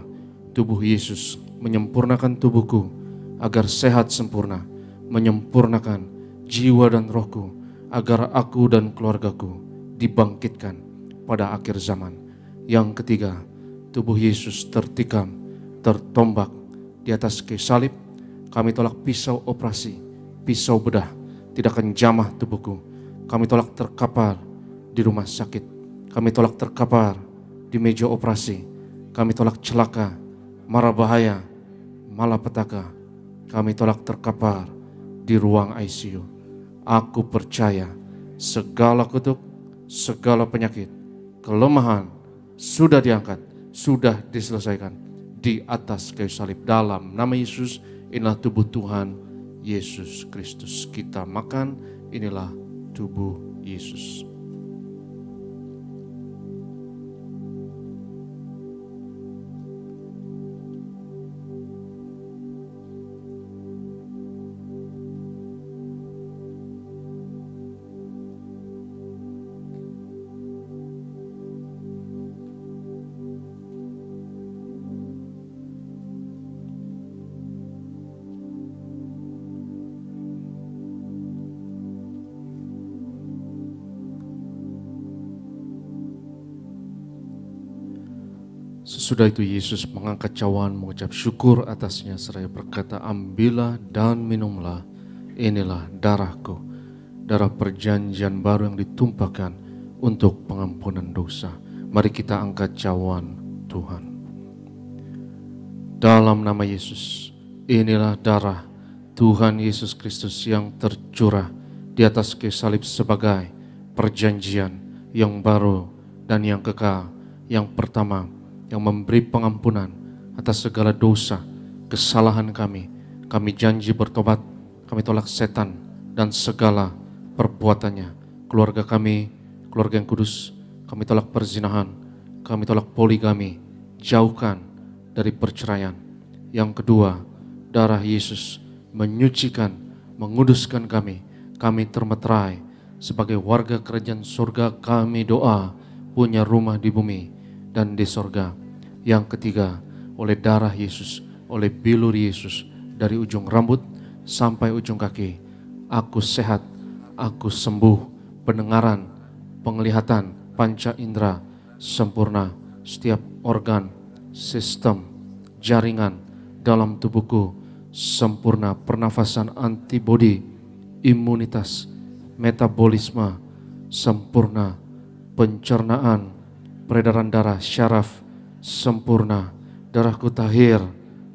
tubuh Yesus menyempurnakan tubuhku agar sehat sempurna, menyempurnakan jiwa dan rohku agar aku dan keluargaku dibangkitkan pada akhir zaman. Yang ketiga, tubuh Yesus tertikam, tertombak di atas kayu salib. Kami tolak pisau operasi, pisau bedah tidak akan jamah tubuhku. Kami tolak terkapar di rumah sakit, kami tolak terkapar di meja operasi, kami tolak celaka, mara bahaya, malapetaka, kami tolak terkapar di ruang ICU. Aku percaya segala kutuk, segala penyakit, kelemahan sudah diangkat, sudah diselesaikan di atas kayu salib. Dalam nama Yesus, inilah tubuh Tuhan Yesus Kristus. Kita makan, inilah tubuh Yesus. Sesudah itu Yesus mengangkat cawan, mengucap syukur atasnya seraya berkata, ambillah dan minumlah, inilah darahku, darah perjanjian baru yang ditumpahkan untuk pengampunan dosa. Mari kita angkat cawan Tuhan. Dalam nama Yesus, inilah darah Tuhan Yesus Kristus yang tercurah di atas kayu salib sebagai perjanjian yang baru dan yang kekal. Yang pertama, yang memberi pengampunan atas segala dosa kesalahan kami. Kami janji bertobat, kami tolak setan dan segala perbuatannya. Keluarga kami, keluarga yang kudus, kami tolak perzinahan, kami tolak poligami, jauhkan dari perceraian. Yang kedua, darah Yesus menyucikan, menguduskan kami. Kami termeterai sebagai warga kerajaan surga. Kami doa punya rumah di bumi dan di surga. Yang ketiga, oleh darah Yesus, oleh bilur Yesus, dari ujung rambut sampai ujung kaki, aku sehat, aku sembuh, pendengaran, penglihatan, panca indera sempurna, setiap organ, sistem, jaringan dalam tubuhku sempurna, pernafasan, antibodi, imunitas, metabolisme sempurna, pencernaan, peredaran darah, syaraf sempurna, darahku tahir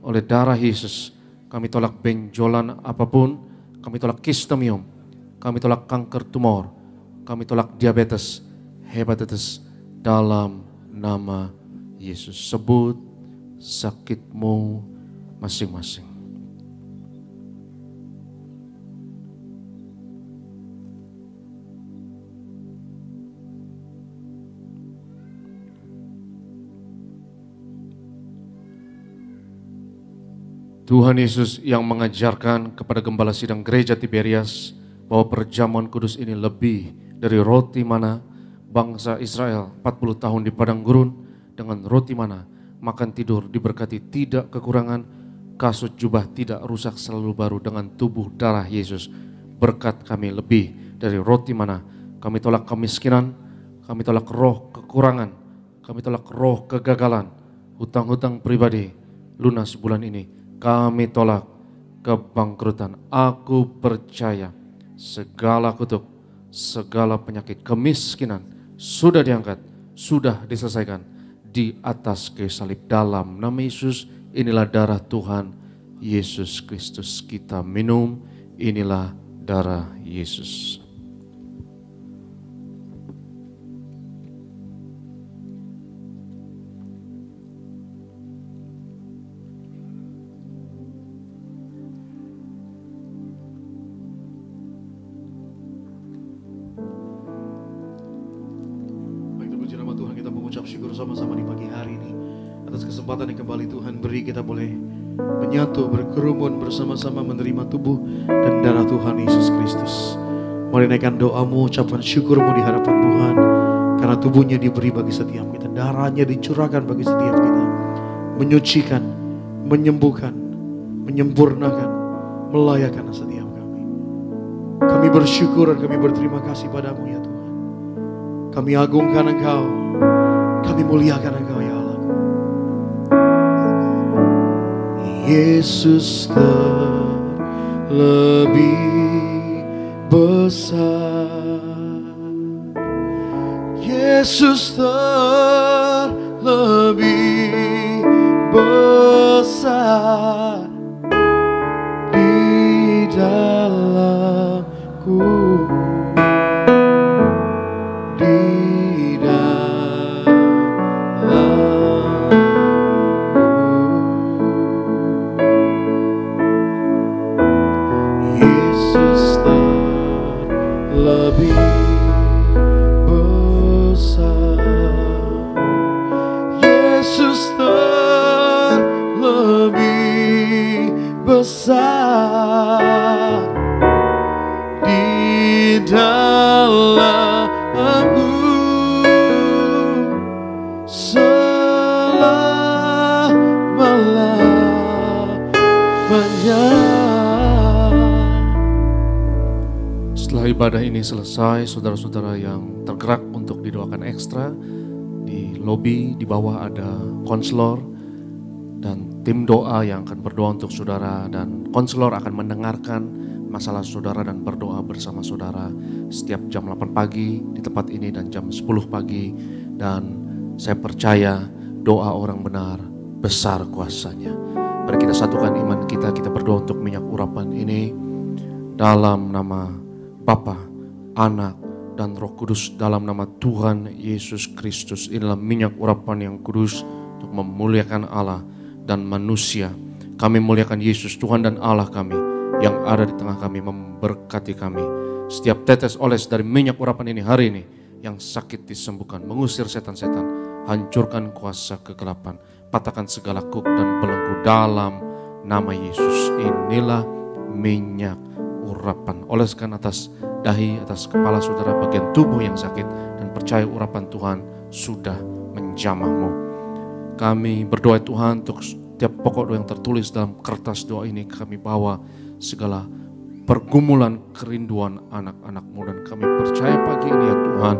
oleh darah Yesus. Kami tolak benjolan apapun, kami tolak kistemium, kami tolak kanker tumor, kami tolak diabetes, hepatitis dalam nama Yesus. Sebut sakitmu masing-masing. Tuhan Yesus yang mengajarkan kepada gembala sidang gereja Tiberias bahwa perjamuan kudus ini lebih dari roti mana bangsa Israel 40 tahun di padang gurun dengan roti mana makan tidur diberkati tidak kekurangan, kasut jubah tidak rusak selalu baru dengan tubuh darah Yesus. Berkat kami lebih dari roti mana. Kami tolak kemiskinan, kami tolak roh kekurangan, kami tolak roh kegagalan, hutang-hutang pribadi lunas bulan ini. Kami tolak kebangkrutan. Aku percaya segala kutuk, segala penyakit, kemiskinan sudah diangkat, sudah diselesaikan di atas kayu salib. Dalam nama Yesus, inilah darah Tuhan Yesus Kristus. Kita minum, inilah darah Yesus. Syukur sama-sama di pagi hari ini atas kesempatan yang kembali Tuhan beri, kita boleh menyatu, berkerumun bersama-sama menerima tubuh dan darah Tuhan Yesus Kristus. Mari naikkan doamu, ucapan syukurmu di hadapan Tuhan, karena tubuhnya diberi bagi setiap kita, darahnya dicurahkan bagi setiap kita, menyucikan, menyembuhkan, menyempurnakan, melayakkan setiap kami. Kami bersyukur dan kami berterima kasih padamu ya Tuhan. Kami agungkan Engkau, kami muliakan Engkau ya Allah. Yesus terlebih besar, Yesus terlebih besar di dalamku. Besar di dalamku selama-lamanya. Setelah ibadah ini selesai, saudara-saudara yang tergerak untuk didoakan ekstra, di lobi di bawah ada konselor dan tim doa yang akan berdoa untuk saudara, dan konselor akan mendengarkan masalah saudara dan berdoa bersama saudara setiap jam 8 pagi di tempat ini dan jam 10 pagi. Dan saya percaya doa orang benar besar kuasanya. Mari kita satukan iman kita, kita berdoa untuk minyak urapan ini dalam nama Bapa, Anak, dan Roh Kudus, dalam nama Tuhan Yesus Kristus. Inilah minyak urapan yang kudus untuk memuliakan Allah dan manusia, Kami muliakan Yesus, Tuhan dan Allah kami yang ada di tengah kami, memberkati kami. Setiap tetes oles dari minyak urapan ini hari ini, yang sakit disembuhkan, mengusir setan-setan, hancurkan kuasa kegelapan, patahkan segala kuk dan belenggu dalam nama Yesus. Inilah minyak urapan. Oleskan atas dahi, atas kepala saudara, bagian tubuh yang sakit, dan percaya urapan Tuhan sudah menjamahmu. Kami berdoa Tuhan untuk setiap pokok doa yang tertulis dalam kertas doa ini. Kami bawa segala pergumulan kerinduan anak-anak-Mu, dan kami percaya pagi ini ya Tuhan,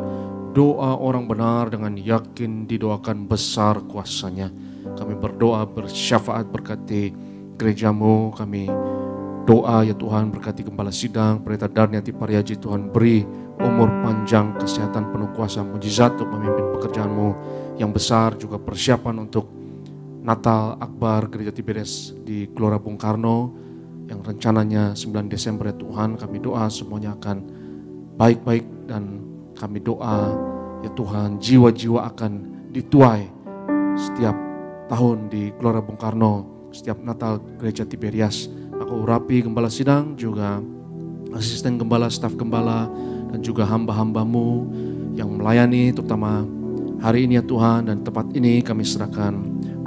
doa orang benar dengan yakin didoakan besar kuasanya. Kami berdoa bersyafaat berkati gereja-Mu. Kami doa ya Tuhan berkati Gembala Sidang, Pendeta Darniati Pariaji. Tuhan beri umur panjang, kesehatan penuh kuasa, mujizat untuk memimpin pekerjaan-Mu yang besar, juga persiapan untuk Natal Akbar Gereja Tiberias di Gelora Bung Karno yang rencananya 9 Desember ya Tuhan. Kami doa semuanya akan baik-baik, dan kami doa ya Tuhan jiwa-jiwa akan dituai setiap tahun di Gelora Bung Karno, setiap Natal Gereja Tiberias. Aku urapi Gembala Sidang, juga asisten gembala, staf gembala, dan juga hamba-hamba-Mu yang melayani, terutama hari ini ya Tuhan. Dan tempat ini kami serahkan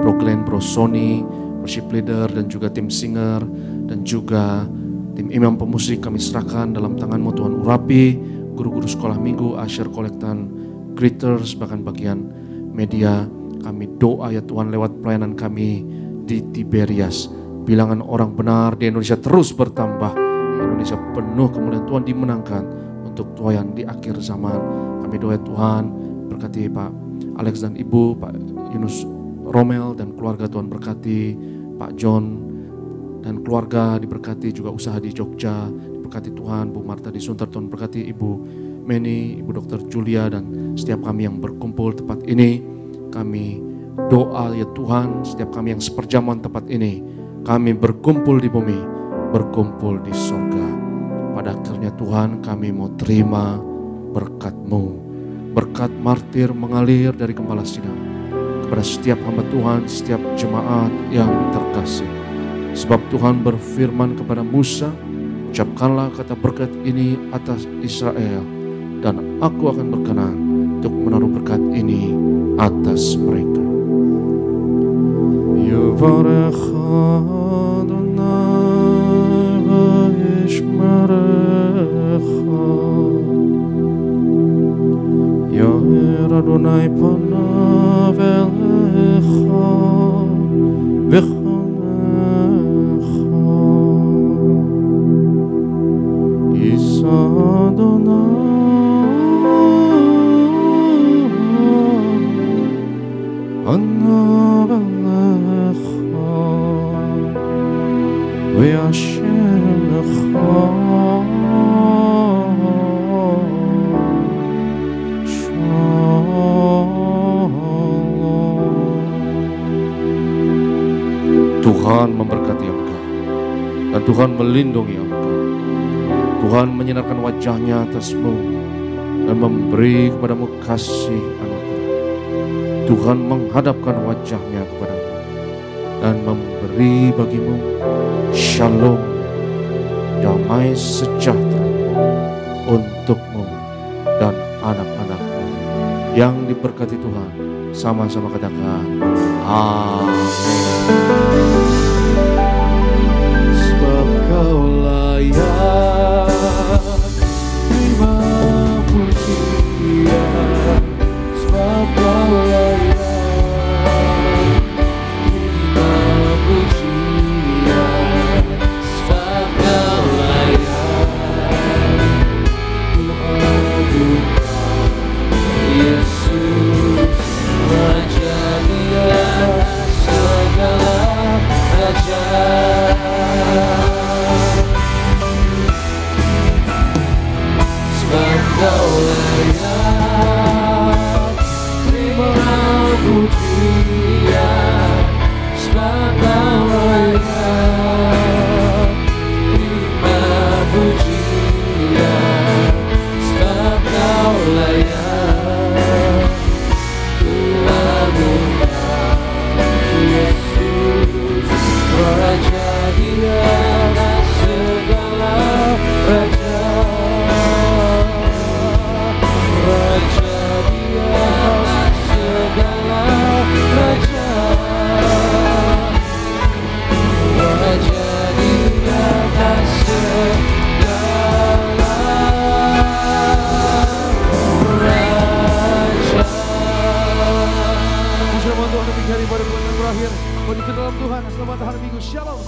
Bro Glenn, Bro Sony, worship leader, dan juga tim singer, dan juga tim imam pemusik kami serahkan dalam tangan-Mu Tuhan. Urapi guru-guru sekolah minggu, usher, kolektan, greeters, bahkan bagian media. Kami doa ya Tuhan lewat pelayanan kami di Tiberias, bilangan orang benar di Indonesia terus bertambah. Indonesia penuh kemuliaan Tuhan dimenangkan untuk tuayan di akhir zaman. Kami doa Tuhan berkati Pak Alex dan Ibu, Pak Yunus Romel dan keluarga. Tuhan berkati Pak John dan keluarga, diberkati juga usaha di Jogja, diberkati Tuhan. Bu Marta di Sunter, Tuhan berkati Ibu Meni, Ibu Dokter Julia, dan setiap kami yang berkumpul tempat ini. Kami doa ya Tuhan, setiap kami yang seperjamuan tempat ini, kami berkumpul di bumi, berkumpul di surga. Pada akhirnya Tuhan, kami mau terima berkat-Mu. Berkat martir mengalir dari Gembala Sidang kepada setiap hamba Tuhan, setiap jemaat yang terkasih. Sebab Tuhan berfirman kepada Musa, ucapkanlah kata berkat ini atas Israel, dan aku akan berkenan untuk menaruh berkat ini atas mereka. Yivarech Adonai vayishmerecha, Yair Adonai panav elecha v'chanecha, Yisa Adonai panav elecha v'yashem lecha shalom. Tuhan memberkati engkau, dan Tuhan melindungi engkau. Tuhan menyinarkan wajahnya atasmu dan memberi kepadamu kasih anugerah. Tuhan menghadapkan wajahnya kepadamu dan memberi bagimu shalom, damai sejahtera untukmu dan anak-anakmu. Yang diberkati Tuhan, sama-sama katakan amin. Sebab Kau layak terima pujian, sebab Kau layak terima pujian, sebab Kau layak kuadukan Yesus, Raja di atas segala atas segala raja, raja di atas segala raja, raja di atas segala raja. Puji nama Tuhan, demikian ibadah Tuhan yang berakhir. Mari ke dalam Tuhan, selamat hari Minggu, shalom.